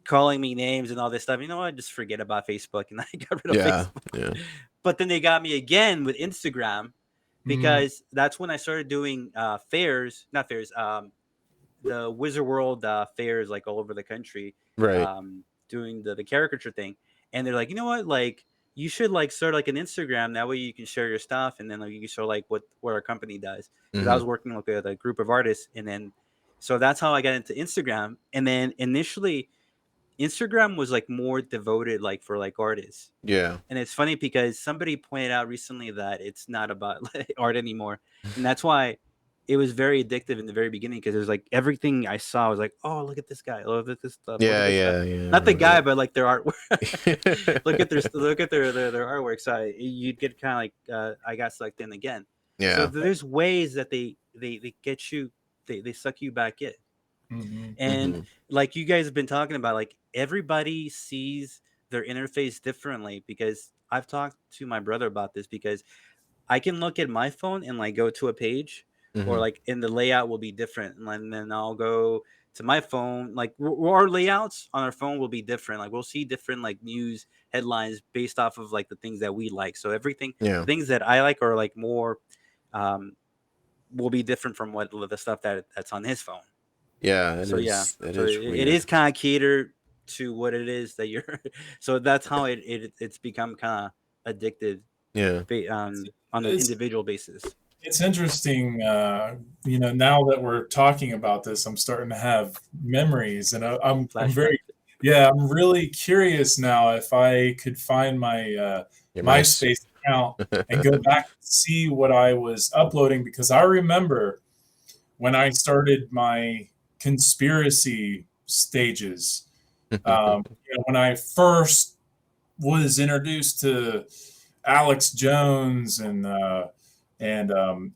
calling me names and all this stuff. You know what? Just forget about Facebook, and I got rid of Yeah. Facebook. Yeah. But then they got me again with Instagram Mm. because that's when I started doing fairs, not fairs, the Wizard World fairs like all over the country, Right. doing the caricature thing. And they're like, you know what, like you should like start like an Instagram. That way you can share your stuff, and then like you can show like what our company does. Because I Hmm. was working with a group of artists, and then so that's how I got into Instagram. And then initially Instagram was like more devoted like for like artists. Yeah. And it's funny because somebody pointed out recently that it's not about like, art anymore. And that's why it was very addictive in the very beginning because it was like everything I saw was like, oh, look at this guy, look at this stuff, look at Yeah. this stuff. Yeah. Yeah. I Not the guy, remember but like their artwork. that. Look at their artwork. So you'd get kind of like I got sucked in again. So Yeah. there's ways that they get you, they suck you back in. Mhm. And Hmm. like you guys have been talking about, like everybody sees their interface differently because I've talked to my brother about this because I can look at my phone and like go to a page or Hmm. like and the layout will be different. And then I'll go to my phone, like our layouts on our phone will be different. Like we'll see different like news headlines based off of like the things that we like. So everything, Yeah. the things that I like are like more um will be different from what the stuff that's on his phone. Yeah. So yeah, It so is it weird. is kind of catered to what it is that you're. So that's how it's become kind of addicted Yeah. on an It's individual basis. it's interesting. Now that we're talking about this, I'm starting to have memories, and I'm Flashback. very, yeah, I'm really curious now if I could find my Your mice. MySpace account and go back and see what I was uploading, because I remember when I started my conspiracy stages. When I first was introduced to Alex Jones and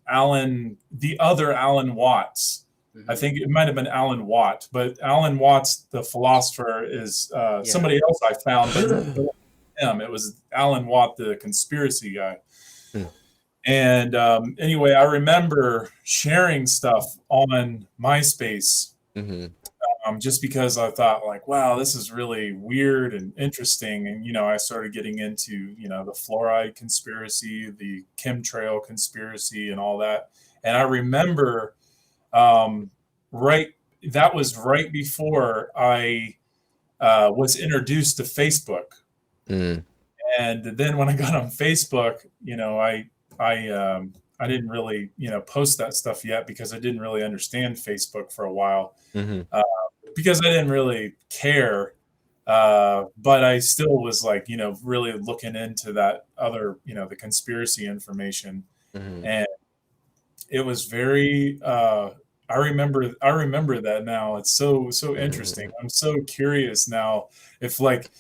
Alan, the other Alan Watts. I Hmm. think it might have been Alan Watt, but Alan Watts, the philosopher, is Yeah. somebody else I found, but it wasn't him. It was Alan Watt, the conspiracy guy. And anyway, I remember sharing stuff on MySpace Mm-hmm. just because I thought like, wow, this is really weird and interesting. And, I started getting into, the fluoride conspiracy, the chemtrail conspiracy and all that. And I remember um, right, that was right before I was introduced to Facebook. Mm. And then when I got on Facebook, I didn't really, post that stuff yet because I didn't really understand Facebook for a while. Mm-hmm. Because I didn't really care. But I still was like, really looking into that other, the conspiracy information. Mm-hmm. And it was very, I remember that now. It's so interesting. I'm so curious now if like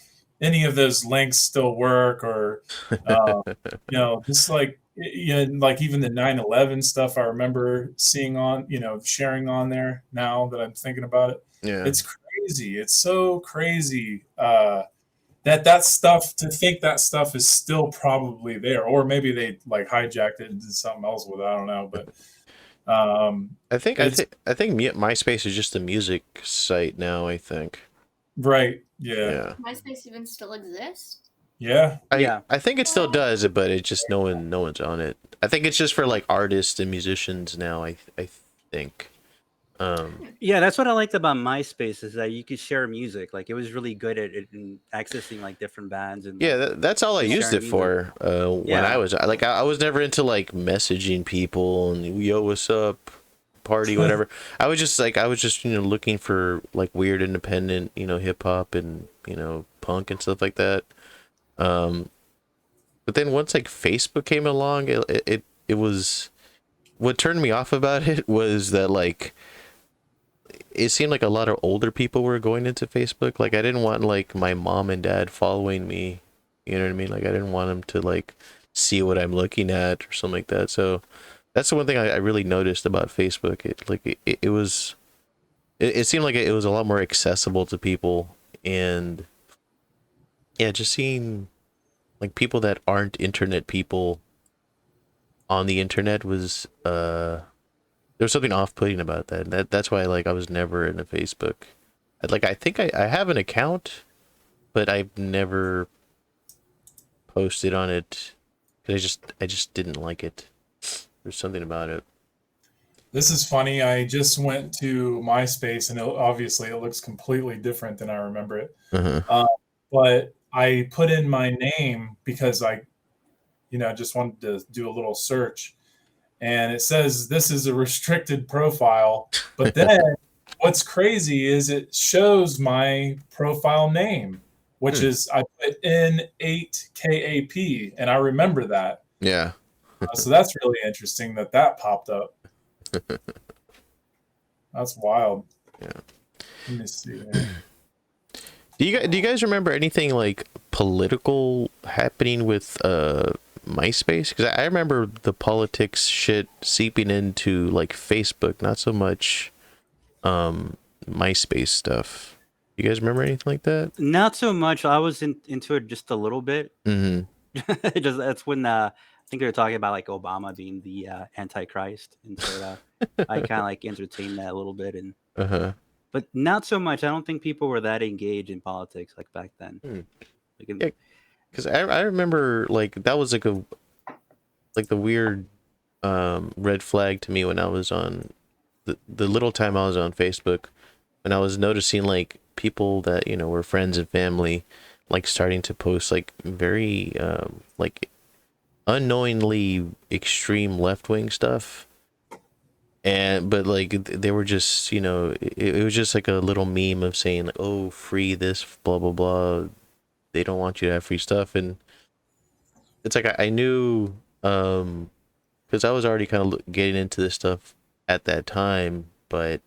any of those links still work or, uh, just like, like even the 9/11 stuff I remember seeing on, sharing on there now that I'm thinking about it. Yeah. It's crazy. It's so crazy that stuff, to think that stuff is still probably there, or maybe they like hijacked it and did something else with it. I don't know, but I think it's MySpace is just a music site now. I think. right. Yeah. Yeah. MySpace even still exists? Yeah. I think it still does, but it's just no one's on it. I think it's just for like artists and musicians now. I think. Yeah, that's what I liked about MySpace, is that you could share music. Like, it was really good at in accessing like different bands and Yeah, that's all I used it sharing for. When I was like, I was never into like messaging people and yo, what's up, party, whatever. I was just looking for like weird independent, hip hop and punk and stuff like that. But then once like Facebook came along, it was, what turned me off about it was that like it seemed like a lot of older people were going into Facebook. Like I didn't want like my mom and dad following me. You know what I mean? Like I didn't want them to like see what I'm looking at or something like that. So that's the one thing I really noticed about Facebook. It seemed like it was a lot more accessible to people, and yeah, just seeing like people that aren't internet people on the internet was there's something off-putting about that. That's why like I was never in a Facebook. I think I have an account, but I've never posted on it. I just didn't like it. There's something about it. This is funny. I just went to MySpace, and obviously it looks completely different than I remember it. Uh-huh. But I put in my name because I, just wanted to do a little search, and it says this is a restricted profile. But then what's crazy is it shows my profile name, which is, I put in 8KAP, and I remember that. Yeah. So that's really interesting that popped up. That's wild. Yeah. Let me see. Do you guys remember anything like political happening with MySpace? Because I remember the politics shit seeping into like Facebook, not so much MySpace stuff. You guys remember anything like that? Not so much. I was into it just a little bit. Mm-hmm. That's when I think they were talking about like Obama being the Antichrist, and so I kind of like entertained that a little bit, and Uh-huh. but not so much. I don't think people were that engaged in politics like back then. Yeah, because I remember like that was like the weird red flag to me when I was on the little time I was on Facebook, and I was noticing like people that were friends and family like starting to post like very like unknowingly extreme left-wing stuff, but like they were just it was just like a little meme of saying like, oh, free this, blah blah blah, they don't want you to have free stuff. And it's like I knew because I was already kind of getting into this stuff at that time, but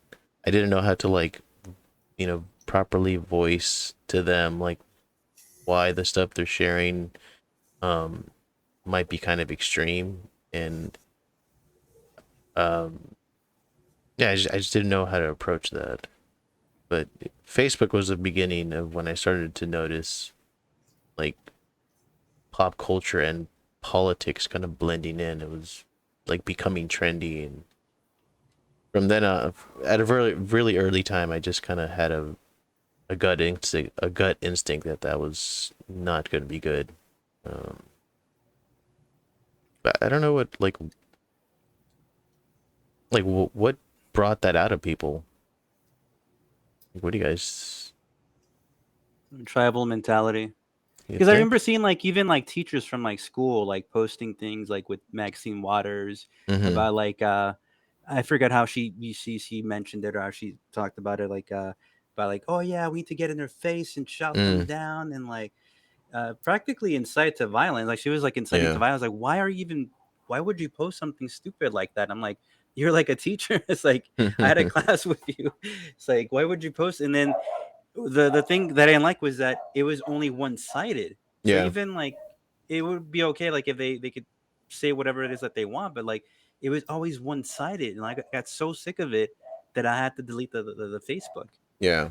I didn't know how to like properly voice to them like why the stuff they're sharing might be kind of extreme. And yeah, I just didn't know how to approach that. But Facebook was the beginning of when I started to notice like pop culture and politics kind of blending in. It was like becoming trendy, and from then on, at a really early time, I just kind of had a gut instinct that that was not going to be good. But I don't know what brought that out of people. What do you guys? Tribal mentality. Because I remember seeing like even like teachers from like school like posting things like with Maxine Waters about like I forgot how she mentioned it, or how she talked about it, like about like, oh yeah, we need to get in their face and shout them down, and like practically incite to violence. Like she was like inciting to violence. Like why would you post something stupid like that? I'm like, you're like a teacher. It's like I had a class with you. It's like, why would you post? And then the thing that I didn't like was that it was only one sided. So even like it would be okay like if they could say whatever it is that they want, but like it was always one sided, and I got so sick of it that I had to delete the Facebook. Yeah.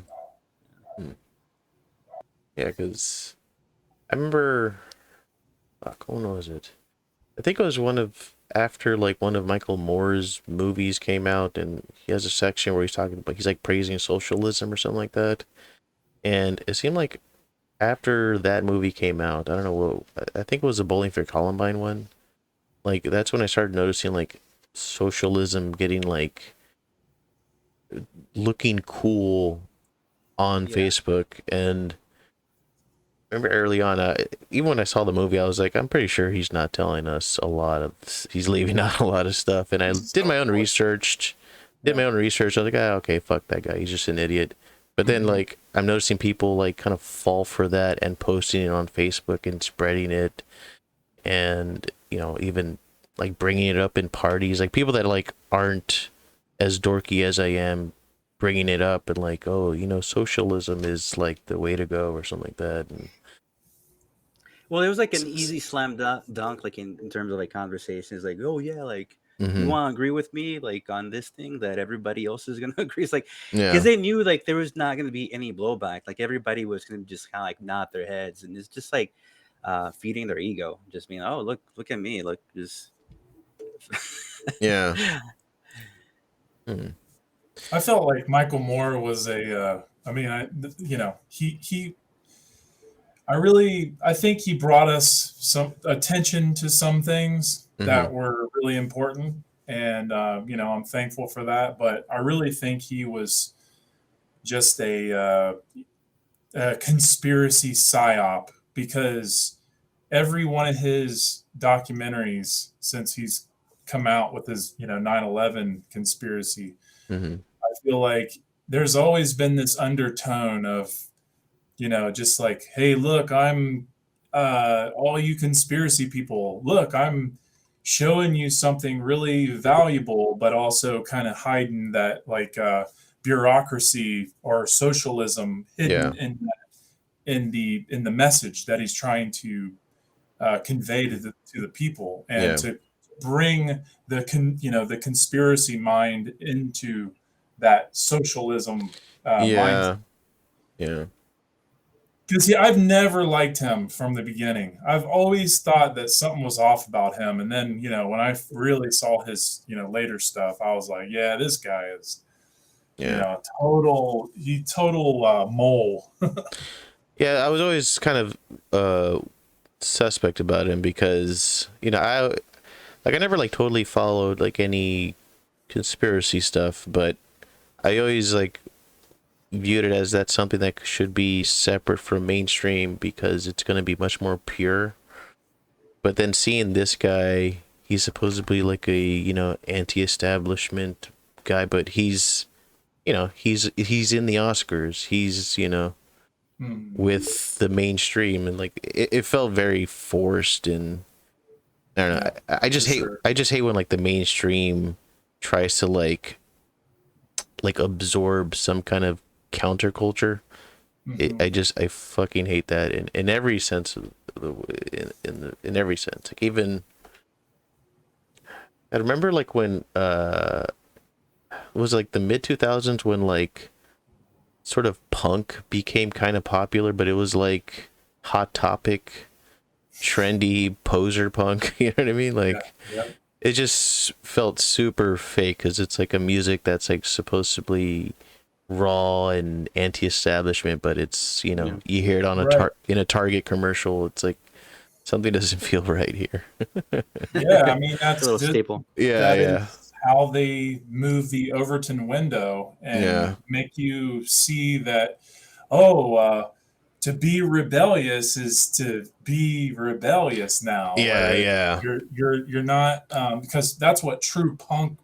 Yeah, because I remember, when was it? I think it was after like one of Michael Moore's movies came out, and he has a section where he's like praising socialism or something like that. And it seemed like after that movie came out, I don't know I think it was the Bowling for Columbine one. Like that's when I started noticing like socialism getting like looking cool on Facebook. And remember early on, even when I saw the movie, I was like, I'm pretty sure he's not telling us he's leaving out a lot of stuff. And I did my own research. I was like, okay, fuck that guy. He's just an idiot. But then, like, I'm noticing people, like, kind of fall for that and posting it on Facebook and spreading it. And, even, like, bringing it up in parties. Like, people that, like, aren't as dorky as I am, bringing it up and, like, oh, socialism is, like, the way to go or something like that. And well, it was, like, an easy slam dunk, like, in terms of, like, conversations. Like, oh, yeah, like, you want to agree with me like on this thing that everybody else is going to agree? It's like, because they knew like there was not going to be any blowback. Like everybody was going to just kind of like nod their heads, and it's just like feeding their ego, just being, oh, look at me, look, just I felt like Michael Moore was I think he brought us some attention to some things that were really important. And, I'm thankful for that. But I really think he was just a conspiracy psyop, because every one of his documentaries since he's come out with his, 9/11 conspiracy, I feel like there's always been this undertone of, just like, hey, look, I'm all you conspiracy people, look, I'm showing you something really valuable, but also kind of hiding that like bureaucracy or socialism hidden in the message that he's trying to convey to the people, and to bring the conspiracy mind into that socialism mindset. Because I've never liked him from the beginning. I've always thought that something was off about him. And then, when I really saw his, later stuff, I was like, yeah, this guy is, total mole. Yeah, I was always kind of suspect about him because, I never like totally followed like any conspiracy stuff, but I always like viewed it as that's something that should be separate from mainstream because it's going to be much more pure. But then seeing this guy, he's supposedly like a anti-establishment guy, but he's in the Oscars, he's with the mainstream, and like it felt very forced. And I don't know, I just hate when like the mainstream tries to like absorb some kind of counterculture. I fucking hate that in every sense of in every sense. Like even I remember like when it was like the mid 2000s when like sort of punk became kind of popular, but it was like Hot Topic trendy poser punk. You know what I mean? Like, it just felt super fake because it's like a music that's like supposedly raw and anti-establishment, but it's, you know, you hear it on in a Target commercial. It's like something doesn't feel right here. Yeah, I mean It's a little staple. Yeah, that is how they move the Overton window and make you see that, to be rebellious is to be rebellious now. Yeah. You're not, because that's what true punk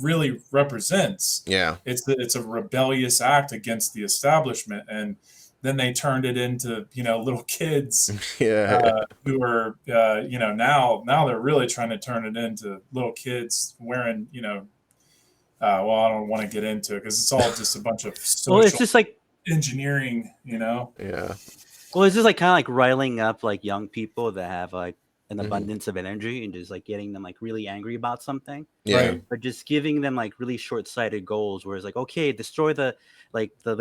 really represents. Yeah. It's a rebellious act against the establishment, and then they turned it into, little kids who are, now they're really trying to turn it into little kids wearing, well, I don't want to get into it because it's all just a bunch of social Well, it's just like engineering, Yeah. Well, it's just like kind of like riling up like young people that have like an abundance of energy and just like getting them like really angry about something. Yeah. Right. But just giving them like really short-sighted goals where it's like, okay, destroy the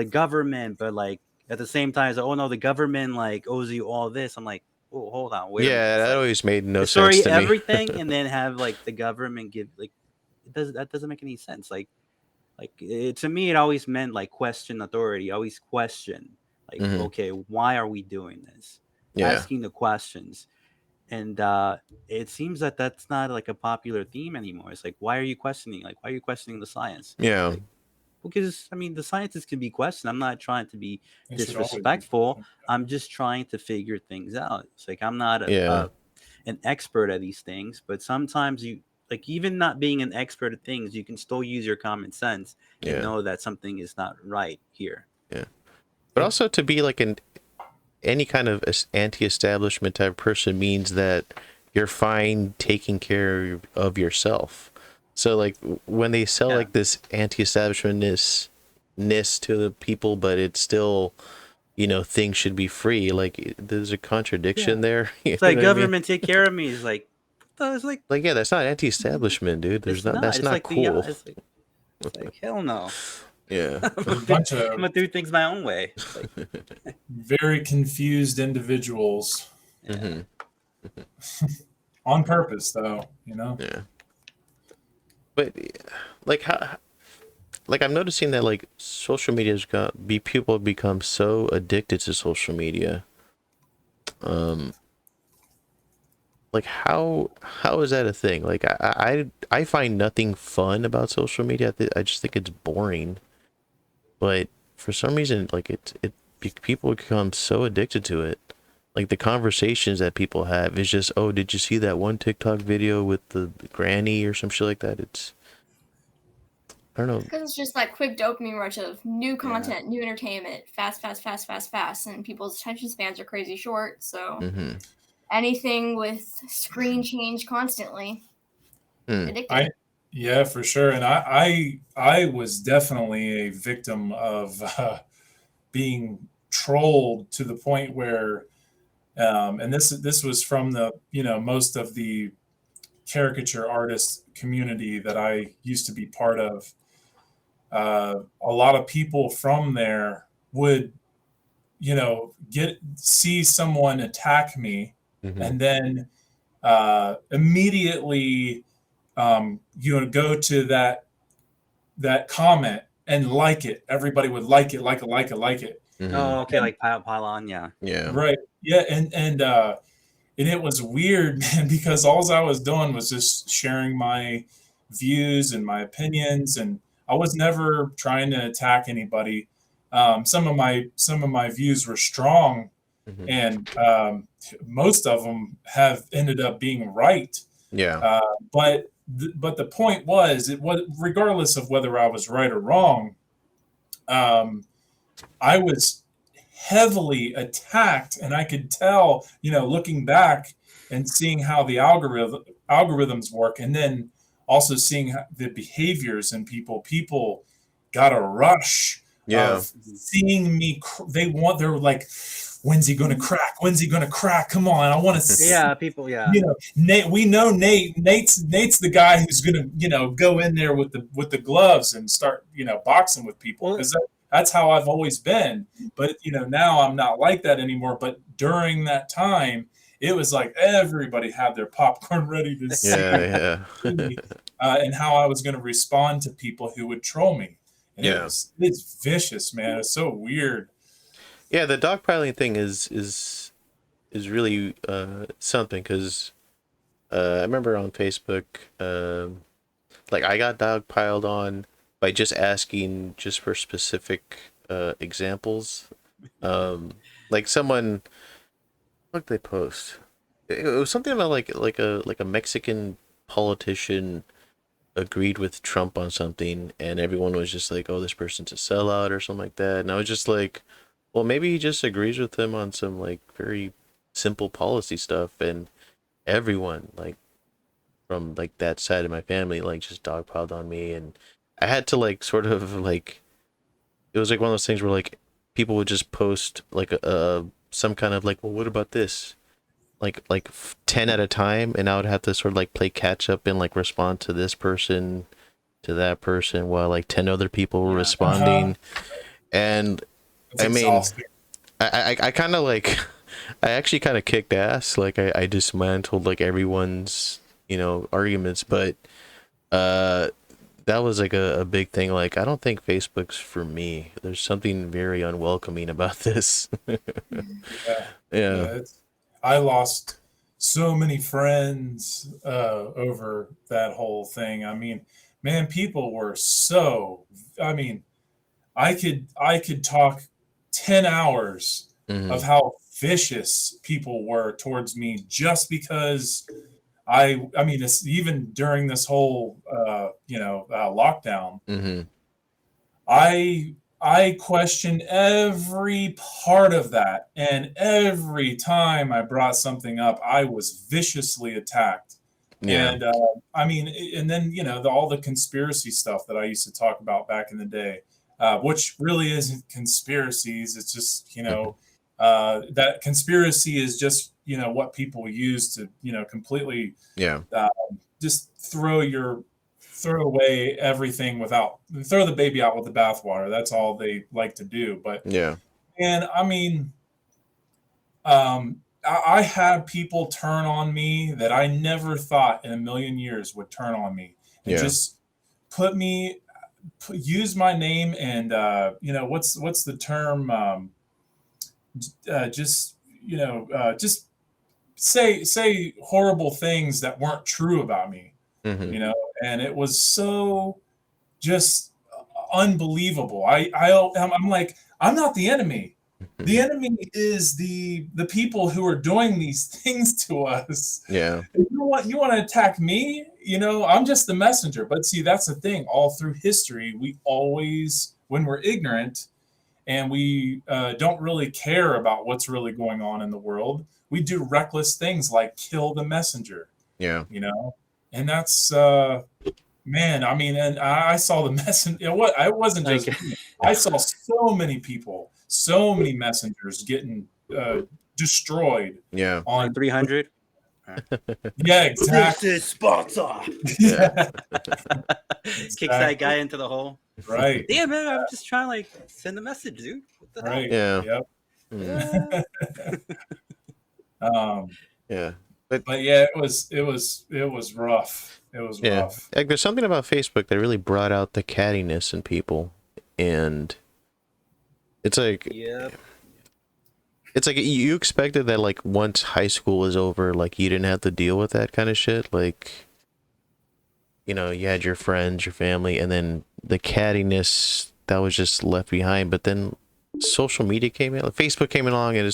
government, but like at the same time it's like, oh no, the government like owes you all this. I'm like, oh, hold on, wait a minute. Yeah, that like, always made no destroy sense to me. everything and then have like the government give like that doesn't make any sense. Like to me it always meant like question authority, always question like, okay, why are we doing this? Asking the questions. And it seems that that's not like a popular theme anymore. It's like, why are you questioning? Like, why are you questioning the science? Yeah. Like, because I mean, the scientists can be questioned. I'm not trying to be disrespectful. I'm just trying to figure things out. It's like I'm not an expert at these things, but sometimes you like even not being an expert at things, you can still use your common sense and know that something is not right here. Yeah. But also to be like any kind of anti-establishment type person means that you're fine taking care of yourself. So like when they sell like this anti-establishmentness to the people, but it's still, things should be free. Like there's a contradiction there. It's like government take care of me. It's like yeah, that's not anti-establishment, dude. That's not like cool. It's like hell no. Yeah. A bunch of I'm gonna do things my own way. Like, very confused individuals. On purpose, though, Yeah. But like I'm noticing that like social media's people have become so addicted to social media. Like how is that a thing? Like I find nothing fun about social media. I just think it's boring. But for some reason, like people become so addicted to it. Like the conversations that people have is just, oh, did you see that one TikTok video with the granny or some shit like that? I don't know. Because it's just like quick dopamine rush of new content, new entertainment, fast, and people's attention spans are crazy short. So anything with screen change constantly, addictive. Yeah, for sure. And I was definitely a victim of being trolled to the point where, and this was from the, most of the caricature artist community that I used to be part of. A lot of people from there would, see someone attack me and then immediately go to that comment and like it. Everybody would like it. Oh, okay, like pile on, yeah. Right. Yeah, and it was weird, man, because all I was doing was just sharing my views and my opinions, and I was never trying to attack anybody. Some of my views were strong, and most of them have ended up being right. Yeah. But the point was, regardless of whether I was right or wrong, I was heavily attacked, and I could tell, looking back and seeing how the algorithms work, and then also seeing the behaviors in people got a rush of seeing me. They're like, when's he gonna crack? Come on, I want to see. Yeah, people. Yeah, Nate. We know Nate. Nate's the guy who's gonna, go in there with the gloves and start, boxing with people, because that's how I've always been. But now I'm not like that anymore. But during that time, it was like everybody had their popcorn ready to see me, and how I was going to respond to people who would troll me. And it's vicious, man. It's so weird. Yeah, the dogpiling thing is really something, because I remember on Facebook, like I got dogpiled on by just asking just for specific examples. Like someone, what did they post? It was something about like a Mexican politician agreed with Trump on something, and everyone was just like, "Oh, this person's a sellout" or something like that. And I was just like, "Well, maybe he just agrees with him on some like very simple policy stuff." And everyone, like from like that side of my family, like just dogpiled on me, and I had to like sort of like, it was like one of those things where like people would just post like a some kind of like, "Well, what about this?" like 10 at a time, and I would have to sort of like play catch up and like respond to this person, to that person, while like 10 other people were responding. And That's I mean, exhausting. I kind of like, I actually kind of kicked ass. Like I dismantled like everyone's, you know, arguments, but that was like a big thing. Like, I don't think Facebook's for me. There's something very unwelcoming about this. Yeah. I lost so many friends over that whole thing. I mean, man, people were so. I mean, I could talk 10 hours of how vicious people were towards me just because I mean, it's even during this whole lockdown. I questioned every part of that, and every time I brought something up, I was viciously attacked. And I mean, and then all the conspiracy stuff that I used to talk about back in the day, which really isn't conspiracies. It's just that conspiracy is just what people use to completely just throw away everything throw the baby out with the bathwater. That's all they like to do. But and I mean, I had people turn on me that I never thought in a million years would turn on me, and just use my name and what's the term, just say horrible things that weren't true about me. And it was so just unbelievable. I'm like, I'm not the enemy. The enemy is the people who are doing these things to us. If you want to attack me, I'm just the messenger. But see, that's the thing. All through history, we always, when we're ignorant and we don't really care about what's really going on in the world, we do reckless things like kill the messenger. And that's man, I mean, and I saw the messenger. I wasn't just I saw so many people, so many messengers getting destroyed. On 300. Yeah, exactly. This is Sparta. Kicks that guy into the hole. Right. Damn man, I'm just trying to like send a message, dude. What the hell? But yeah, it was rough. It was rough. Like, there's something about Facebook that really brought out the cattiness in people, and it's like, it's like you expected that like once high school was over, like you didn't have to deal with that kind of shit. Like, you had your friends, your family, and then the cattiness that was just left behind. But then social media came in, like Facebook came along, and it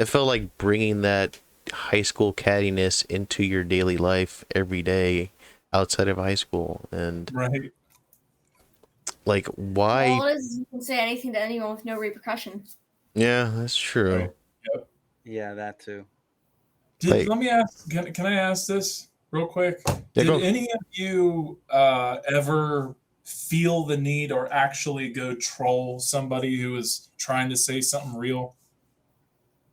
felt like bringing that high school cattiness into your daily life every day outside of high school. And like, why? All it is, you can say anything to anyone with no repercussions. Yeah, that's true. Yeah, that too. Let me ask, can I ask this real quick? Did any of you ever feel the need or actually go troll somebody who was trying to say something real?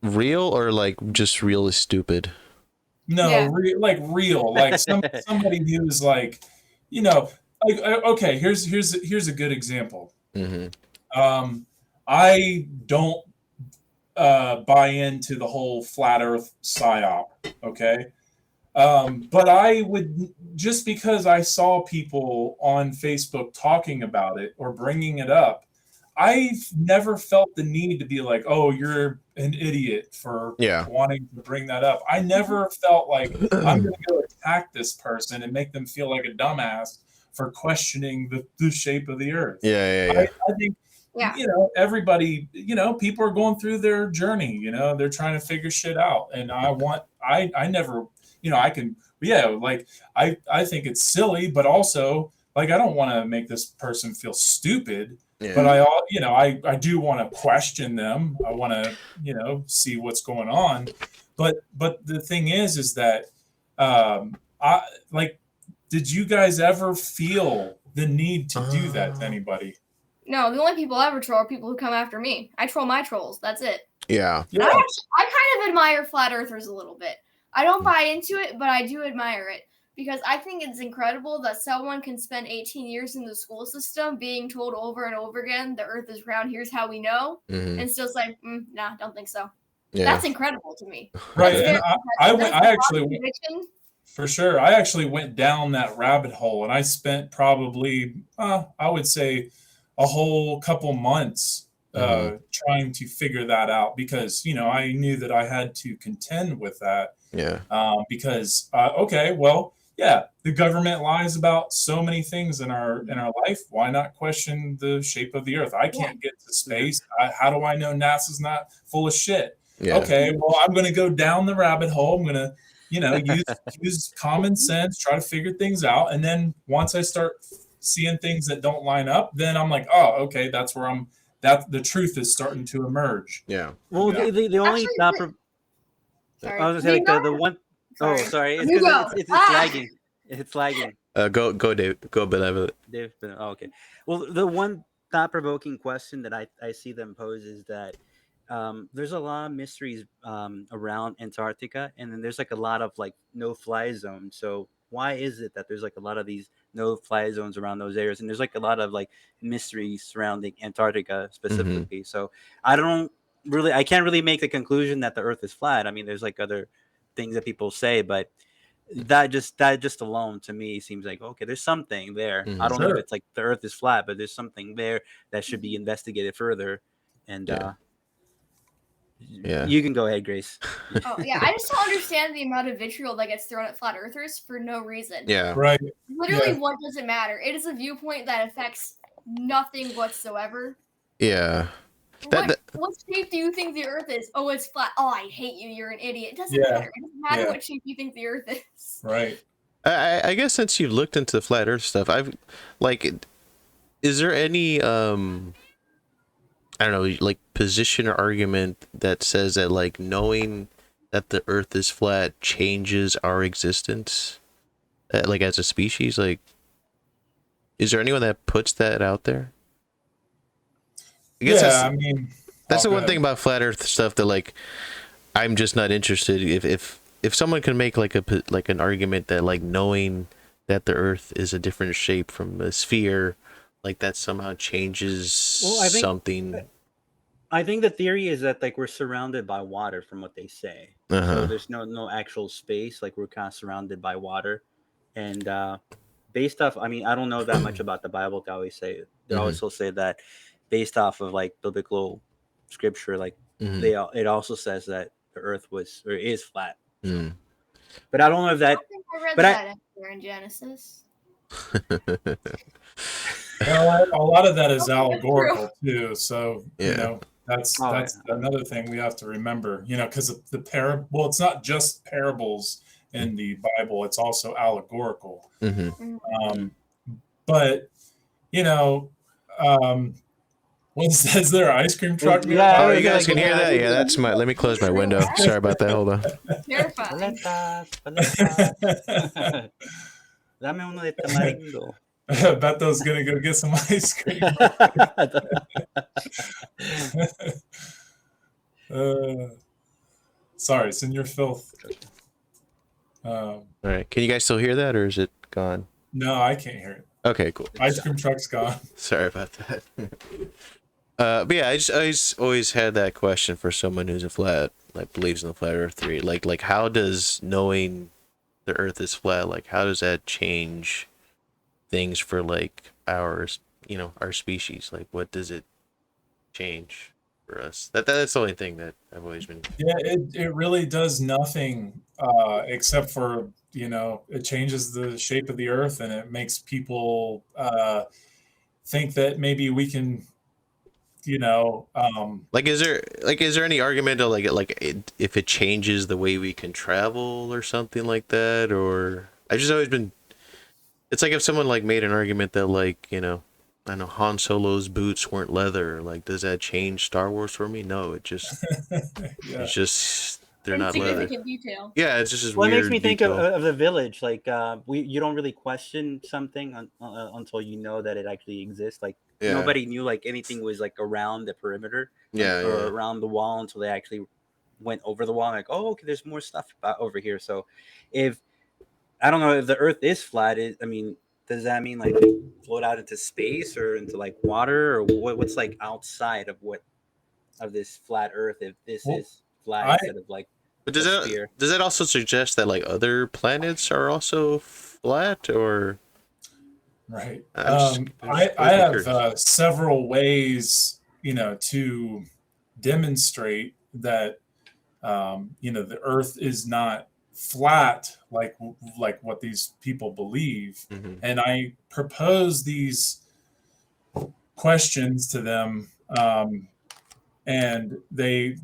Real or like just real is stupid? No, real, like somebody who was like, like, okay, here's a good example. I don't buy into the whole flat Earth psyop. Okay. But I would, just because I saw people on Facebook talking about it or bringing it up, I've never felt the need to be like, oh, you're an idiot for wanting to bring that up. I never felt like I'm going to go attack this person and make them feel like a dumbass for questioning the shape of the earth. I think, everybody, people are going through their journey, they're trying to figure shit out. And I never, I can, like, I think it's silly, but also, like, I don't want to make this person feel stupid. Yeah. But I do want to question them. I want to, see what's going on. But the thing is that, did you guys ever feel the need to do that to anybody? No, the only people I ever troll are people who come after me. I troll my trolls. That's it. Yeah. I kind of admire flat earthers a little bit. I don't buy into it, but I do admire it. Because I think it's incredible that someone can spend 18 years in the school system being told over and over again, the earth is round, here's how we know. And still say, nah, don't think so. Yeah. That's incredible to me. Right. And I actually went down that rabbit hole, and I spent probably, I would say, a whole couple months trying to figure that out, because, I knew that I had to contend with that. Yeah. Because, the government lies about so many things in our life. Why not question the shape of the earth? I can't get to space. How do I know NASA's not full of shit? Yeah. Okay, well, I'm going to go down the rabbit hole. I'm going to, use common sense, try to figure things out. And then once I start seeing things that don't line up, then I'm like, oh, okay, that's where the truth is starting to emerge. Yeah. Well, the only Sorry. I was going to say, like, the one. Oh, sorry. It's because it's lagging. It's lagging. Go, Dave. Go, Benevolent. Dave. Oh, okay. Well, the one thought-provoking question that I see them pose is that there's a lot of mysteries around Antarctica, and then there's like a lot of like no-fly zones. So why is it that there's like a lot of these no-fly zones around those areas, and there's like a lot of like mysteries surrounding Antarctica specifically? So I can't really make the conclusion that the Earth is flat. I mean, there's like other things that people say, but that just alone to me seems like, okay, there's something there. I don't know if it's like the Earth is flat, but there's something there that should be investigated further. And you can go ahead, Grace. Oh yeah, I just don't understand the amount of vitriol that gets thrown at flat earthers for no reason. Yeah, right. Literally, what does it matter? It is a viewpoint that affects nothing whatsoever. Yeah. What shape do you think the Earth is? Oh, it's flat. Oh, I hate you. You're an idiot. It doesn't matter. It doesn't matter what shape you think the Earth is. Right. I guess since you've looked into the flat Earth stuff, is there any I don't know, like position or argument that says that like knowing that the Earth is flat changes our existence, like as a species? Like, is there anyone that puts that out there? I guess that's the one thing about flat Earth stuff that like I'm just not interested. If someone can make like an argument that like knowing that the Earth is a different shape from a sphere, like that somehow changes something. I think the theory is that like we're surrounded by water, from what they say. So there's no actual space. Like we're kind of surrounded by water, and based off, I mean, I don't know that much about the Bible. They always say also say that. Based off of like biblical scripture, like it also says that the Earth is flat. So. But I don't know if that. I think I read that in Genesis. Well, a lot of that is allegorical too. So that's another thing we have to remember. Because it's not just parables in the Bible; it's also allegorical. But is there an ice cream truck? Yeah, oh, you guys can hear that? Yeah, that's let me close my window. Sorry about that. Hold on. Terrifying. Dame uno de tamarindo. Beto's gonna go get some ice cream. Sorry, Senor Filth. All right. Can you guys still hear that, or is it gone? No, I can't hear it. Okay, cool. Ice cream truck's gone. Sorry about that. But yeah, I just always had that question for someone who's a flat, like believes in the flat Earth theory. Like how does knowing the Earth is flat, like how does that change things for like our species? Like what does it change for us? That's the only thing that I've always been. Yeah, it really does nothing except for, it changes the shape of the earth, and it makes people think that maybe we can, you know, um, Like, is there any argument to if it changes the way we can travel or something like that? Or I just always been. It's like if someone like made an argument that I don't know, Han Solo's boots weren't leather. Like, does that change Star Wars for me? No, yeah. it's just they're not leather. Insignificant detail. Yeah, it's just this Well, it makes weird me think of, detail. of the village. Like, you don't really question something until you know that it actually exists. Like, Yeah, nobody knew like anything was like around the perimeter yeah, or yeah. around the wall until they actually went over the wall. Like, oh, okay, there's more stuff over here. So, if I don't know if the Earth is flat, I mean, does that mean like we float out into space or into like water or what's like outside of this flat Earth if this Well, is flat I instead of like But a sphere? does that also suggest that like other planets are also flat? Or right. I'm just I always been have curious. several ways, to demonstrate that the Earth is not flat like what these people believe, Hmm. and I propose these questions to them, and they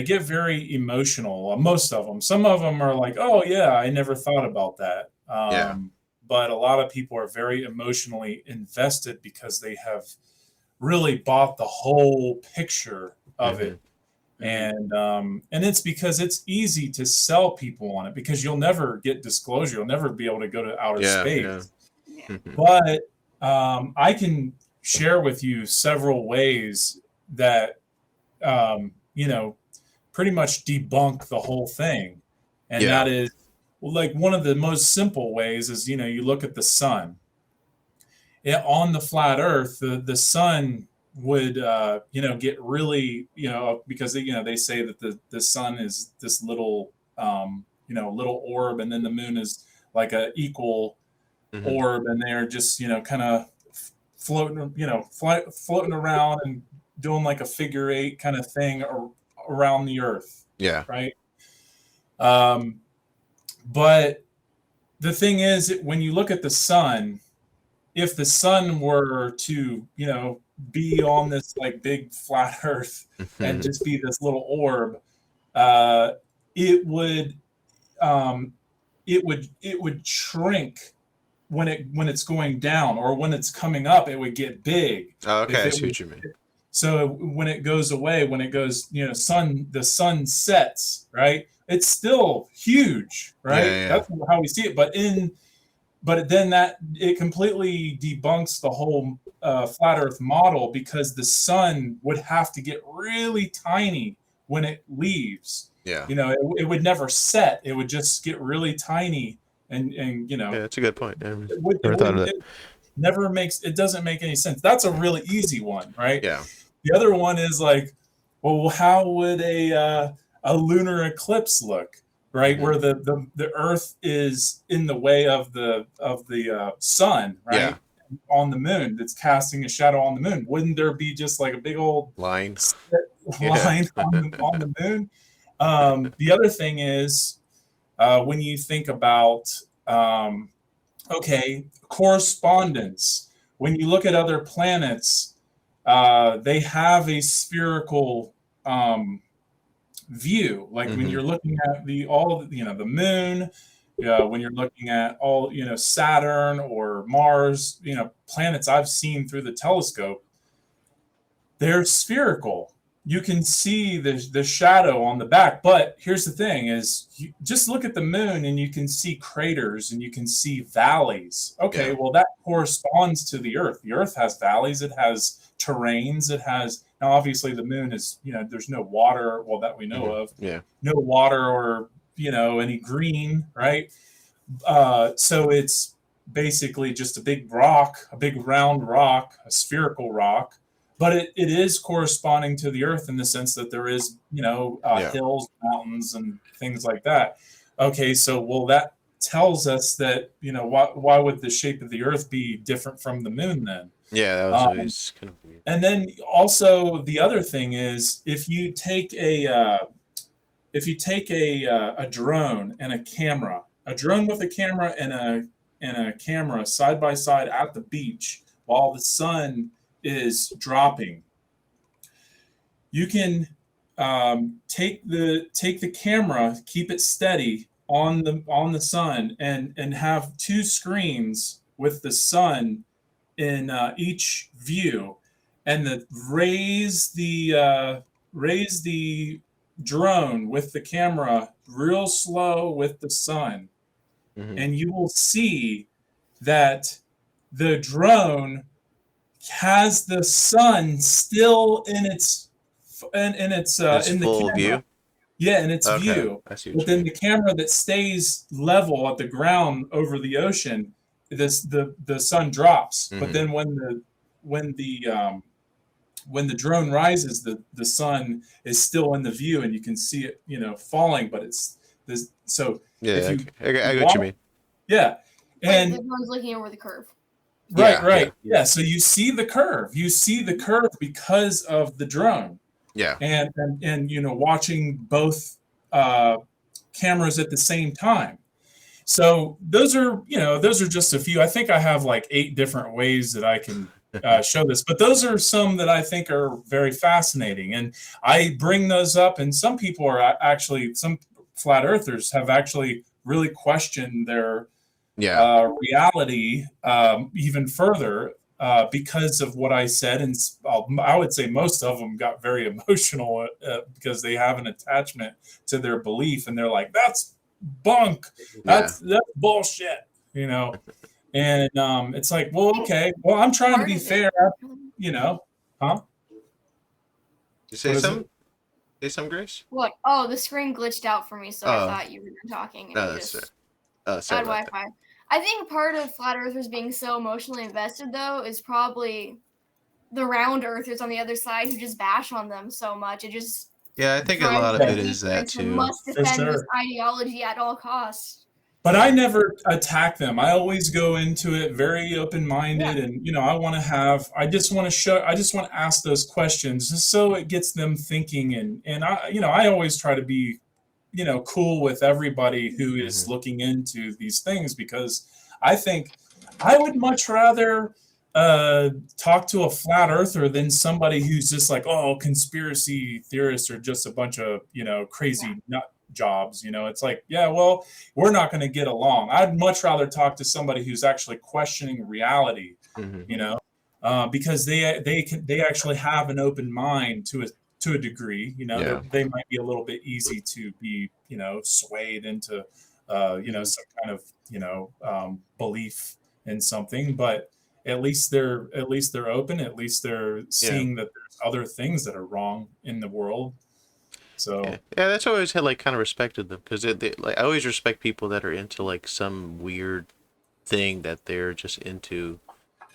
get very emotional. Most of them. Some of them are like, "Oh yeah, I never thought about that." Yeah. But a lot of people are very emotionally invested because they have really bought the whole picture of Hmm. it, and it's because it's easy to sell people on it because you'll never get disclosure. You'll never be able to go to outer Yeah. Yeah. space. Yeah. Hmm. But I can share with you several ways that pretty much debunk the whole thing, and Yeah. that is, well, like, one of the most simple ways is, you look at the sun. On the flat Earth, the sun would get really, because they say that the sun is this little little orb, and then the moon is like a equal Hmm. orb, and they're just kind of floating floating around and doing like a figure eight kind of thing around the Earth, Yeah. right? um, but the thing is, when you look at the sun, if the sun were to, be on this like big flat Earth and Hmm. just be this little orb, uh, it would um, it would shrink when it's going down, or when it's coming up, it would get big. Oh, If okay, I it see was what you mean. So when it goes away, when it goes, the sun sets, right? It's still huge, Yeah, right? yeah, That's how we see it. But then that it completely debunks the whole flat Earth model, because the sun would have to get really tiny when it leaves. yeah. It would never set. It would just get really tiny, and Yeah, that's a good point. I it would it never thought of wouldn't that. it never makes it doesn't make any sense. That's a really easy one, right? Yeah. The other one is like, well, how would a lunar eclipse look, right? Hmm. Where the Earth is in the way of the sun, Yeah. right? On the moon, that's casting a shadow on the moon. Wouldn't there be just like a big old Line. Yeah. line on the moon? The other thing is, when you think about, okay, correspondence. When you look at other planets, they have a spherical view. Like when Hmm. you're looking at the moon, when you're looking at all, Saturn or Mars, planets I've seen through the telescope, they're spherical. You can see the shadow on the back. But here's the thing: is you just look at the moon and you can see craters and you can see valleys. Okay, Yeah. well, that corresponds to the Earth. The Earth has valleys. It has terrains. It has, now obviously the moon is, there's no water, well, that we know Hmm. of, Yeah. no water or any green, right? So it's basically just a big rock, a big round rock, a spherical rock. but it is corresponding to the Earth in the sense that there is, hills, mountains, and things like that. Okay, so that tells us that, why would the shape of the Earth be different from the moon then? Yeah, that was always kind of weird. And then also the other thing is, if you take a drone and a drone with a camera and a camera side by side at the beach while the sun is dropping, you can take the camera, keep it steady on the sun, and have two screens with the sun in each view, and raise the drone with the camera real slow with the sun, and you will see that the drone has the sun still in its in the full camera. view. Yeah, in its Okay, view. I see But then the camera that stays level at the ground over the ocean, the sun drops. But then when the drone rises, the sun is still in the view, and you can see it, falling. But it's this. So Yeah, if you I get what you mean. Yeah, and the drone's looking over the curve. Right. Yeah. So you see the curve. You see the curve because of the drone. Yeah. And watching both cameras at the same time. So those are just a few. I think I have like 8 different ways that I can show this, but those are some that I think are very fascinating, and I bring those up. And some flat earthers have actually really questioned their reality even further because of what I said. And I would say most of them got very emotional because they have an attachment to their belief, and they're like, that's bunk, that's bullshit, and it's like, well, okay, well, I'm trying to be fair, huh? You say something? Say something, Grace? What? Oh, the screen glitched out for me, so I thought you were talking. No, that's fair. Sorry about Wi-Fi. I think part of flat earthers being so emotionally invested, though, is probably the round earthers on the other side who just bash on them so much. It just I think a lot of it is that too. Must defend this ideology at all costs. But I never attack them. I always go into it very open-minded, and I just want to ask those questions just so it gets them thinking, and I always try to be cool with everybody who is looking into these things, because I think I would much rather talk to a flat earther than somebody who's just like, oh, conspiracy theorists are just a bunch of crazy nut jobs. It's like, yeah, well, we're not going to get along. I'd much rather talk to somebody who's actually questioning reality, because they actually have an open mind to a degree. They might be a little bit easy to be swayed into some kind of belief in something, but at least they're open. At least they're seeing that there's other things that are wrong in the world. So that's why I always had kind of respected them, because I always respect people that are into some weird thing that they're just into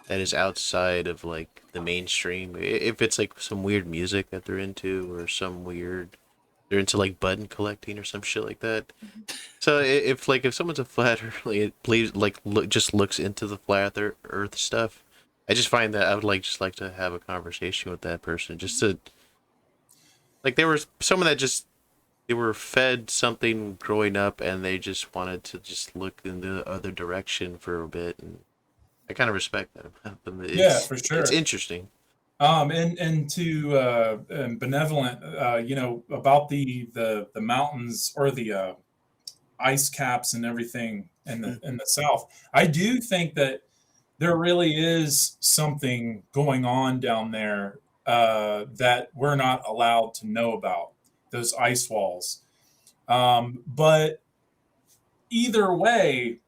that is outside of the mainstream. If it's some weird music that they're into, or they're into button collecting or some shit like that. So if someone's a flat earth, please just looks into the flat earth stuff, I just find that I would just like to have a conversation with that person, just to there was someone that they were fed something growing up, and they just wanted to just look in the other direction for a bit, and I kind of respect that about them. For sure. It's interesting. And to Benevolent, about the mountains or the ice caps and everything in the South, I do think that there really is something going on down there that we're not allowed to know about, those ice walls. But either way,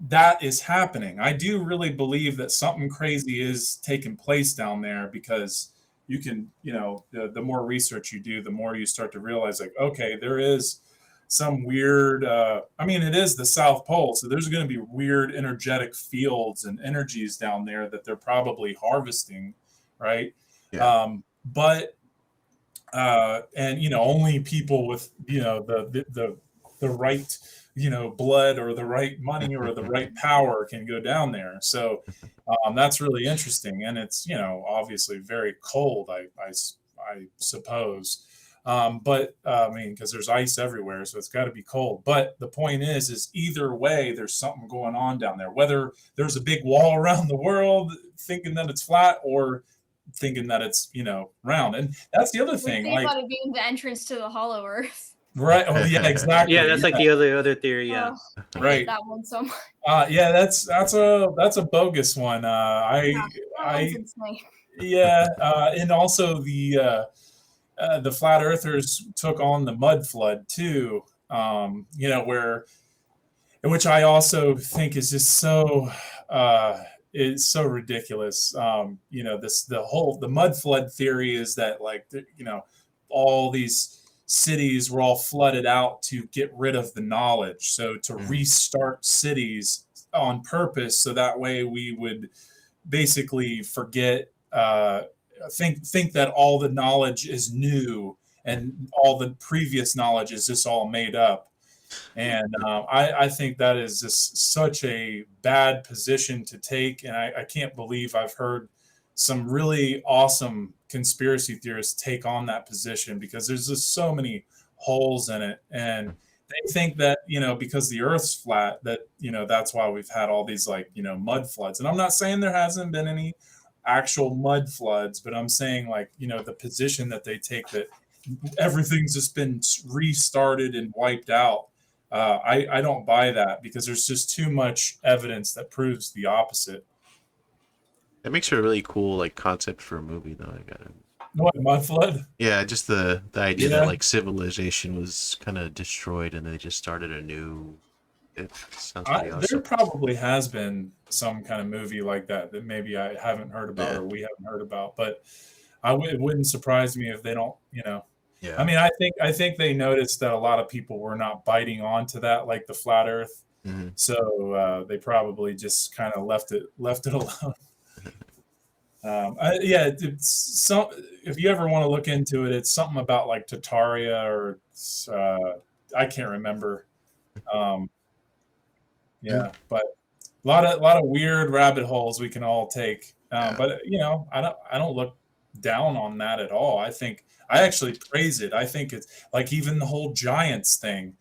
that is happening. I do really believe that something crazy is taking place down there, because you can, the more research you do, the more you start to realize, okay, there is some weird, it is the South Pole, so there's going to be weird energetic fields and energies down there that they're probably harvesting, right? Yeah. But and only people with the right blood or the right money or the right power can go down there. So that's really interesting, and it's obviously very cold. I suppose. But I mean, because there's ice everywhere, so it's got to be cold. But the point is either way, there's something going on down there. Whether there's a big wall around the world thinking that it's flat, or thinking that it's round. And that's the other thing. They thought it being the entrance to the Hollow Earth. Right. Oh, yeah, exactly. Yeah, that's like the other theory. Yeah. I right. hate that one so much. Yeah, that's a bogus one. Yeah, and also the flat earthers took on the mud flood too. Which I also think is just so it's so ridiculous. The mud flood theory is that all these cities were all flooded out to get rid of the knowledge, so to restart cities on purpose, so that way we would basically forget, think that all the knowledge is new and all the previous knowledge is just all made up. And I think that is just such a bad position to take, and I can't believe I've heard some really awesome conspiracy theorists take on that position, because there's just so many holes in it. And they think that because the Earth's flat, that that's why we've had all these mud floods. And I'm not saying there hasn't been any actual mud floods, but I'm saying the position that they take, that everything's just been restarted and wiped out. I don't buy that, because there's just too much evidence that proves the opposite. That makes for a really cool concept for a movie, though. I got it. What, mud flood? Yeah, just the idea that civilization was kind of destroyed and they just started anew. It sounds pretty awesome. There probably has been some kind of movie like that maybe I haven't heard about, or we haven't heard about, but it wouldn't surprise me if they don't. Yeah. I mean, I think they noticed that a lot of people were not biting onto that, like the flat Earth. Mm-hmm. So they probably just kind of left it alone. If you ever want to look into it, it's something about Tartaria, or I can't remember. But a lot of weird rabbit holes we can all take. But I don't look down on that at all. I actually praise it. I think it's even the whole giants thing.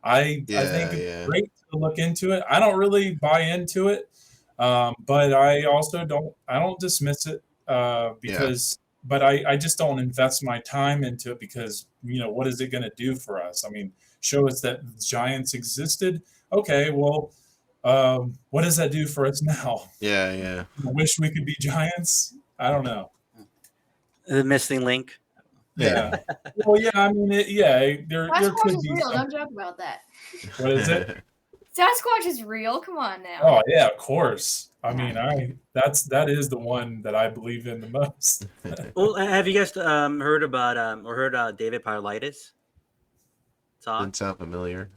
I think it's great to look into it. I don't really buy into it. But I also don't dismiss it, because but I just don't invest my time into it, because what is it going to do for us? I mean, show us that giants existed. Okay, well, what does that do for us now? I wish we could be giants. I don't know. The missing link. Yeah. Well, yeah. I mean, there could be. Real. Don't joke about that. What is it? Sasquatch is real. Come on now. Oh yeah, of course. I mean, that is the one that I believe in the most. Well, have you guys heard about David Paulides? Doesn't sound familiar.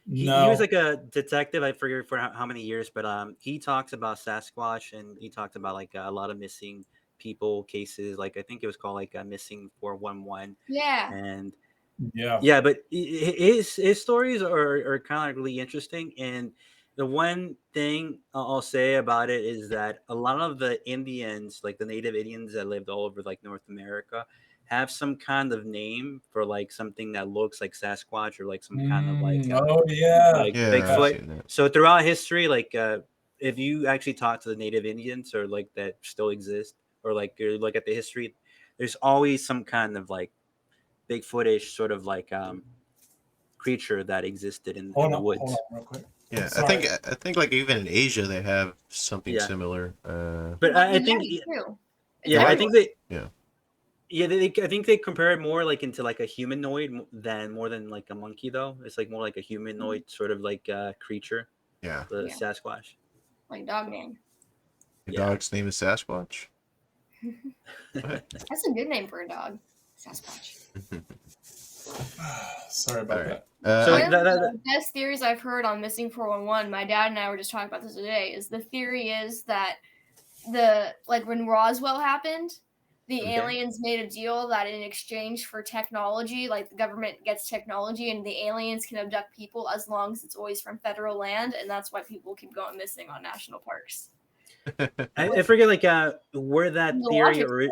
No. He was like a detective. I forget for how many years, but he talks about Sasquatch, and he talked about a lot of missing people cases. I think it was called Missing 411. Yeah. And yeah, but his stories are kind of really interesting. And the one thing I'll say about it is that a lot of the Indians, the native Indians that lived all over North America, have some kind of name for something that looks like Sasquatch, or some kind of Bigfoot. So throughout history, if you actually talk to the native Indians, or that still exist, or you look at the history, there's always some kind of Bigfootish sort of creature that existed in the woods. Hold on real quick. Yeah, I think even in Asia they have something similar. But I think I think they I think they compare it more into a humanoid more than a monkey, though. It's more like a humanoid sort of creature. Yeah. The Sasquatch. Like dog name. Your dog's name is Sasquatch? That's a good name for a dog. Sasquatch. Sorry about that. So one of the best theories I've heard on Missing 411, my dad and I were just talking about this today, is the theory is that when Roswell happened, the aliens made a deal that in exchange for technology, like the government gets technology and the aliens can abduct people as long as it's always from federal land, and that's why people keep going missing on national parks. I forget like where that The theory logic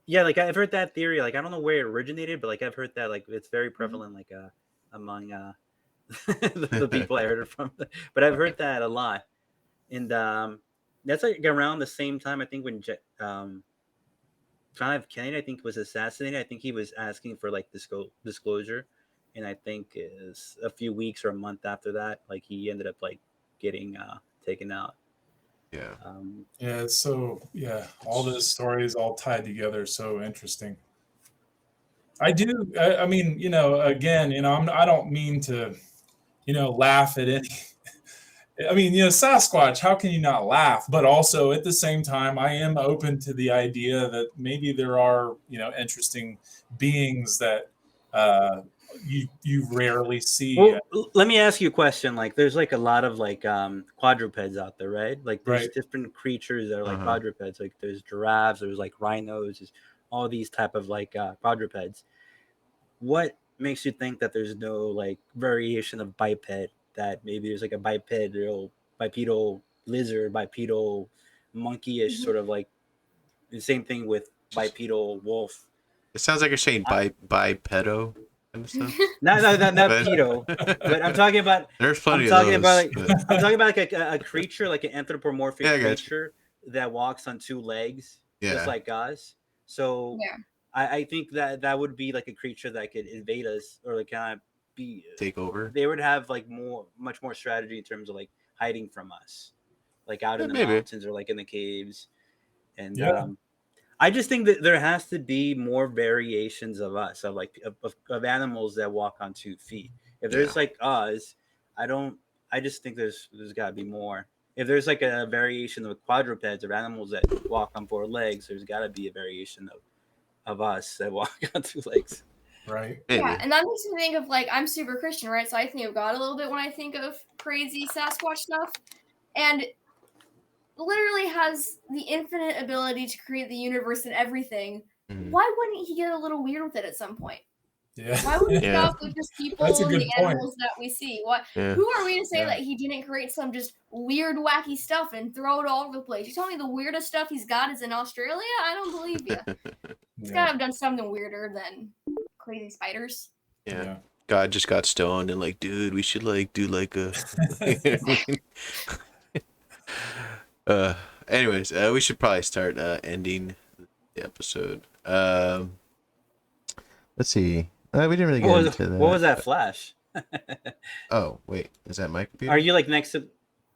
yeah, like I've heard that theory, like I don't know where it originated, but like I've heard that like it's very prevalent like among the people I heard it from. But I've heard that a lot. And that's like around the same time I think when John F. Kennedy I think was assassinated. I think he was asking for like disclosure, and I think is a few weeks or a month after that, like he ended up like getting taken out. Yeah. Yeah, it's so all those stories all tied together, so interesting. I do. I mean, again, I don't mean to, laugh at any. I mean, Sasquatch. How can you not laugh? But also at the same time, I am open to the idea that maybe there are, interesting beings that you rarely see. Well, let me ask you a question. Like, there's like a lot of like quadrupeds out there, right? Like, there's Right. different creatures that are like quadrupeds. Like, there's giraffes, there's like rhinos, there's all these type of like quadrupeds. What makes you think that there's no like variation of biped? That maybe there's like a bipedal lizard, bipedal monkey-ish sort of like the same thing with bipedal wolf. It sounds like you're saying bipedo kind of stuff. Not pedo, but I'm talking about. There's plenty I'm talking of about those. like I'm talking about like a creature, like an anthropomorphic Yeah, I got you. creature that walks on two legs, Yeah. just like us. So Yeah. I think that would be like a creature that could invade us or like kind of be Take over. They would have like much more strategy in terms of like hiding from us, like out in the maybe. mountains or like in the caves. And Yeah. I just think that there has to be more variations of us, of like of animals that walk on 2 feet. If there's like us, I just think there's got to be more. If there's like a variation of quadrupeds or animals that walk on 4 legs, there's got to be a variation of us that walk on 2 legs. Right. Maybe. Yeah, and that makes me think of like I'm super Christian, right? So I think of God a little bit when I think of crazy Sasquatch stuff, and literally has the infinite ability to create the universe and everything. Why wouldn't he get a little weird with it at some point? Yeah. Why would he stop with just people That's a and good the point. animals that we see? What? Yeah. Who are we to say that he didn't create some just weird, wacky stuff and throw it all over the place? You tell me the weirdest stuff he's got is in Australia? I don't believe you. He's got to have done something weirder than crazy spiders. Yeah. God just got stoned and like, dude, we should like do like a. Anyways, we should probably start ending the episode. Let's see. We didn't really get into that. What was that flash? Oh wait, is that my computer? Are you like next to?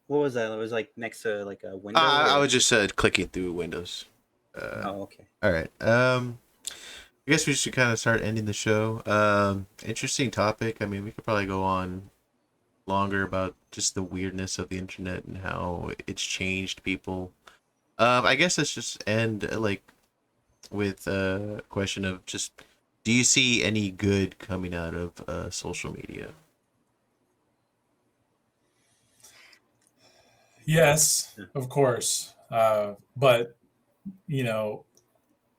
What was that? It was like next to like a window. I was just clicking through Windows. Oh, okay. All right. I guess we should kind of start ending the show. Interesting topic. I mean, we could probably go on longer about just the weirdness of the internet and how it's changed people. I guess let's just end like with a question of just, do you see any good coming out of social media? Yes, of course. But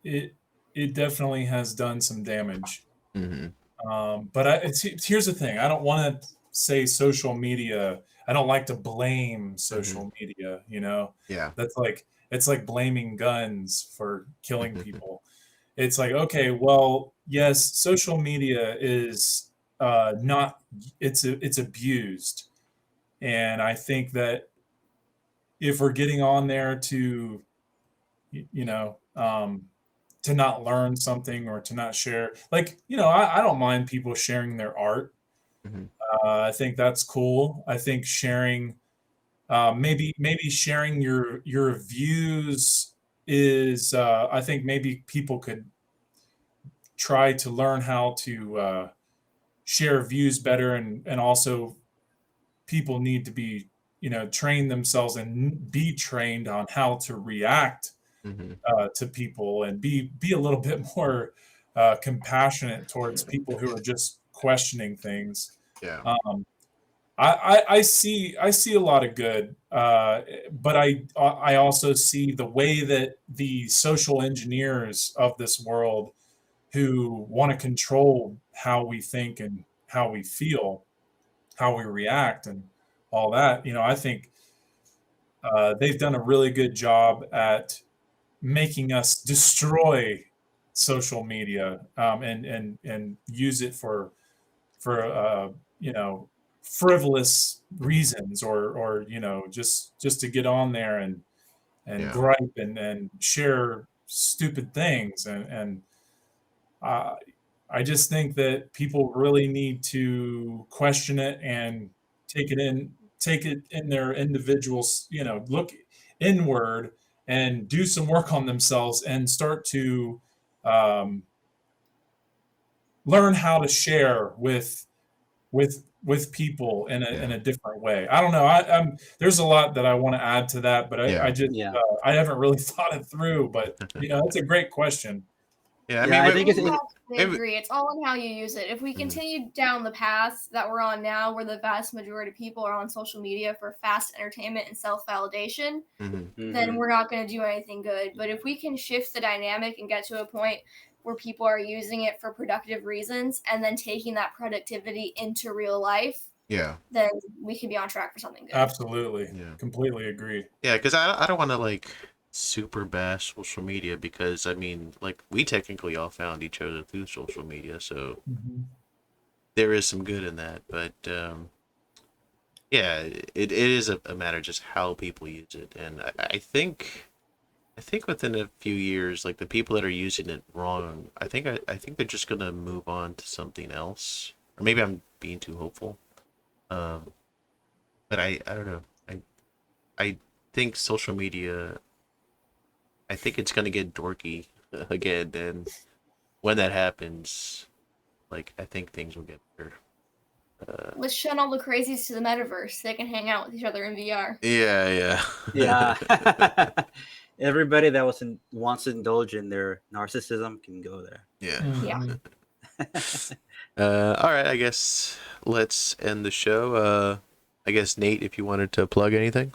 it definitely has done some damage. But here's the thing. I don't want to say social media. I don't like to blame social media. Yeah. That's like, it's like blaming guns for killing people. It's like, okay, well, yes, social media is not. It's abused, and I think that if we're getting on there to, to not learn something or to not share, like, I don't mind people sharing their art. I think that's cool. I think sharing, maybe sharing your views is, I think maybe people could try to learn how to share views better, and also people need to be, train themselves and be trained on how to react to people, and be a little bit more compassionate towards people who are just questioning things. Yeah. I see a lot of good, but I also see the way that the social engineers of this world who want to control how we think and how we feel, how we react, and all that. I think they've done a really good job at making us destroy social media, and use it for frivolous reasons, or just to get on there and Yeah. gripe and share stupid things, and uh, I just think that people really need to question it and take it in their individuals, look inward and do some work on themselves and start to um, learn how to share with people in Yeah. a different way. I don't know. There's a lot that I want to add to that, but I Yeah. just Yeah. I haven't really thought it through. But it's a great question. Yeah. I Yeah, mean, I think it's I agree. It's all in how you use it. If we continue down the path that we're on now, where the vast majority of people are on social media for fast entertainment and self-validation, then we're not going to do anything good. But if we can shift the dynamic and get to a point where people are using it for productive reasons and then taking that productivity into real life, yeah. then we can be on track for something good. Absolutely. Yeah. Completely agree. Yeah, because I don't want to like super bash social media, because I mean, like, we technically all found each other through social media, so there is some good in that. But yeah, it is a matter of just how people use it, and I think within a few years, like, the people that are using it wrong, I think they're just gonna move on to something else, or maybe I'm being too hopeful. Um, but I don't know. I think social media. I think it's gonna get dorky again, and when that happens, like, I think things will get better. Let's send all the crazies to the metaverse. They can hang out with each other in VR. Yeah, Yeah. Everybody that wants to indulge in their narcissism can go there. yeah. All right. I guess let's end the show. I guess, Nate, if you wanted to plug anything.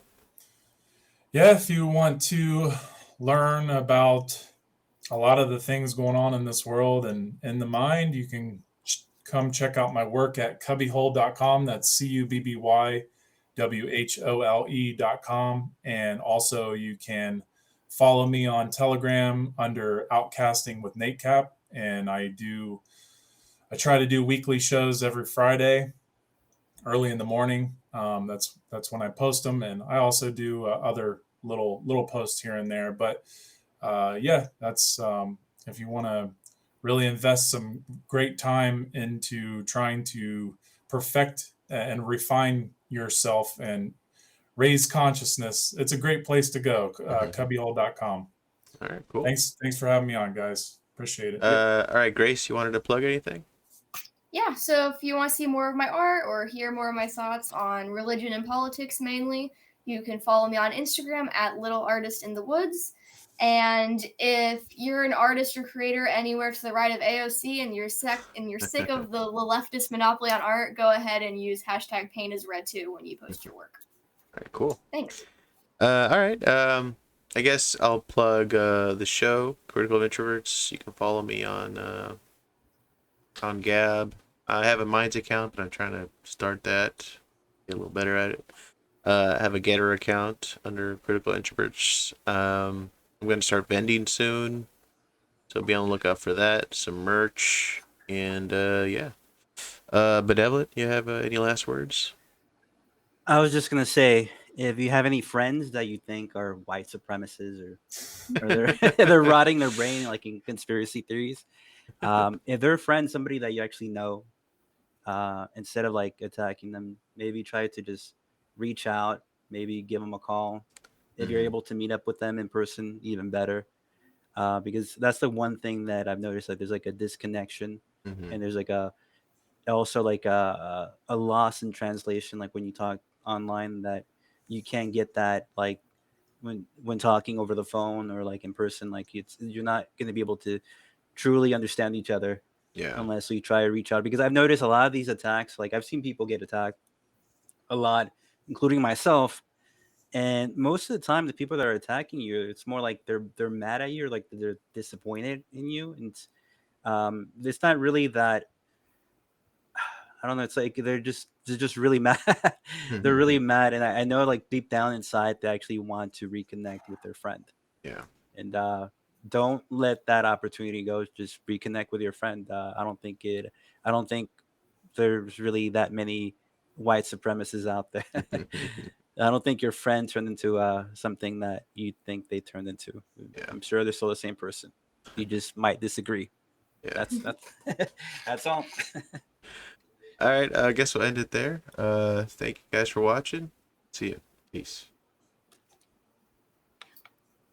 Yeah, if you want to learn about a lot of the things going on in this world and in the mind, you can come check out my work at cubbyhole.com. That's CUBBYWHOLE.com. And also, you can follow me on Telegram under Outcasting with Nate Cap. And I try to do weekly shows every Friday, early in the morning. That's when I post them, and I also do other little posts here and there. But yeah, that's if you want to really invest some great time into trying to perfect and refine yourself and raise consciousness, it's a great place to go. Cubbyhole.com. All right. Cool. Thanks for having me on, guys. Appreciate it. All right, Grace, you wanted to plug anything? Yeah, so if you want to see more of my art or hear more of my thoughts on religion and politics mainly, you can follow me on Instagram at Little Artist in the Woods. And if you're an artist or creator anywhere to the right of AOC and you're sick of the leftist monopoly on art, go ahead and use hashtag paint is red too when you post your work. All right. Cool. Thanks. All right. I guess I'll plug the show, Critical Introverts. You can follow me on Gab. I have a Minds account, but I'm trying to start that, get a little better at it. I have a Getter account under Critical Introverts. I'm going to start vending soon, so be on the lookout for that. Some merch, and yeah. Benevolent, you have any last words? I was just gonna say, if you have any friends that you think are white supremacists, or they're rotting their brain like in conspiracy theories, if they're a friend, somebody that you actually know, instead of like attacking them, maybe try to just reach out, maybe give them a call. If you're able to meet up with them in person, even better, because that's the one thing that I've noticed, that there's like a disconnection, and there's like also like a loss in translation, like when you talk online, that you can't get that, like when talking over the phone or like in person, like you're not going to be able to truly understand each other, Yeah. unless you try to reach out. Because I've noticed a lot of these attacks, like I've seen people get attacked a lot, including myself. And most of the time, the people that are attacking you, it's more like they're mad at you, or like they're disappointed in you, and it's not really that. I don't know. It's like they're just really mad. They're really mad, and I know like deep down inside they actually want to reconnect with their friend. Yeah. And don't let that opportunity go. Just reconnect with your friend. I don't think it. I don't think there's really that many white supremacists out there. I don't think your friend turned into something that you think they turned into. Yeah. I'm sure they're still the same person. You just might disagree. Yeah. That's that's all. All right. I guess we'll end it there. Thank you guys for watching. See you. Peace.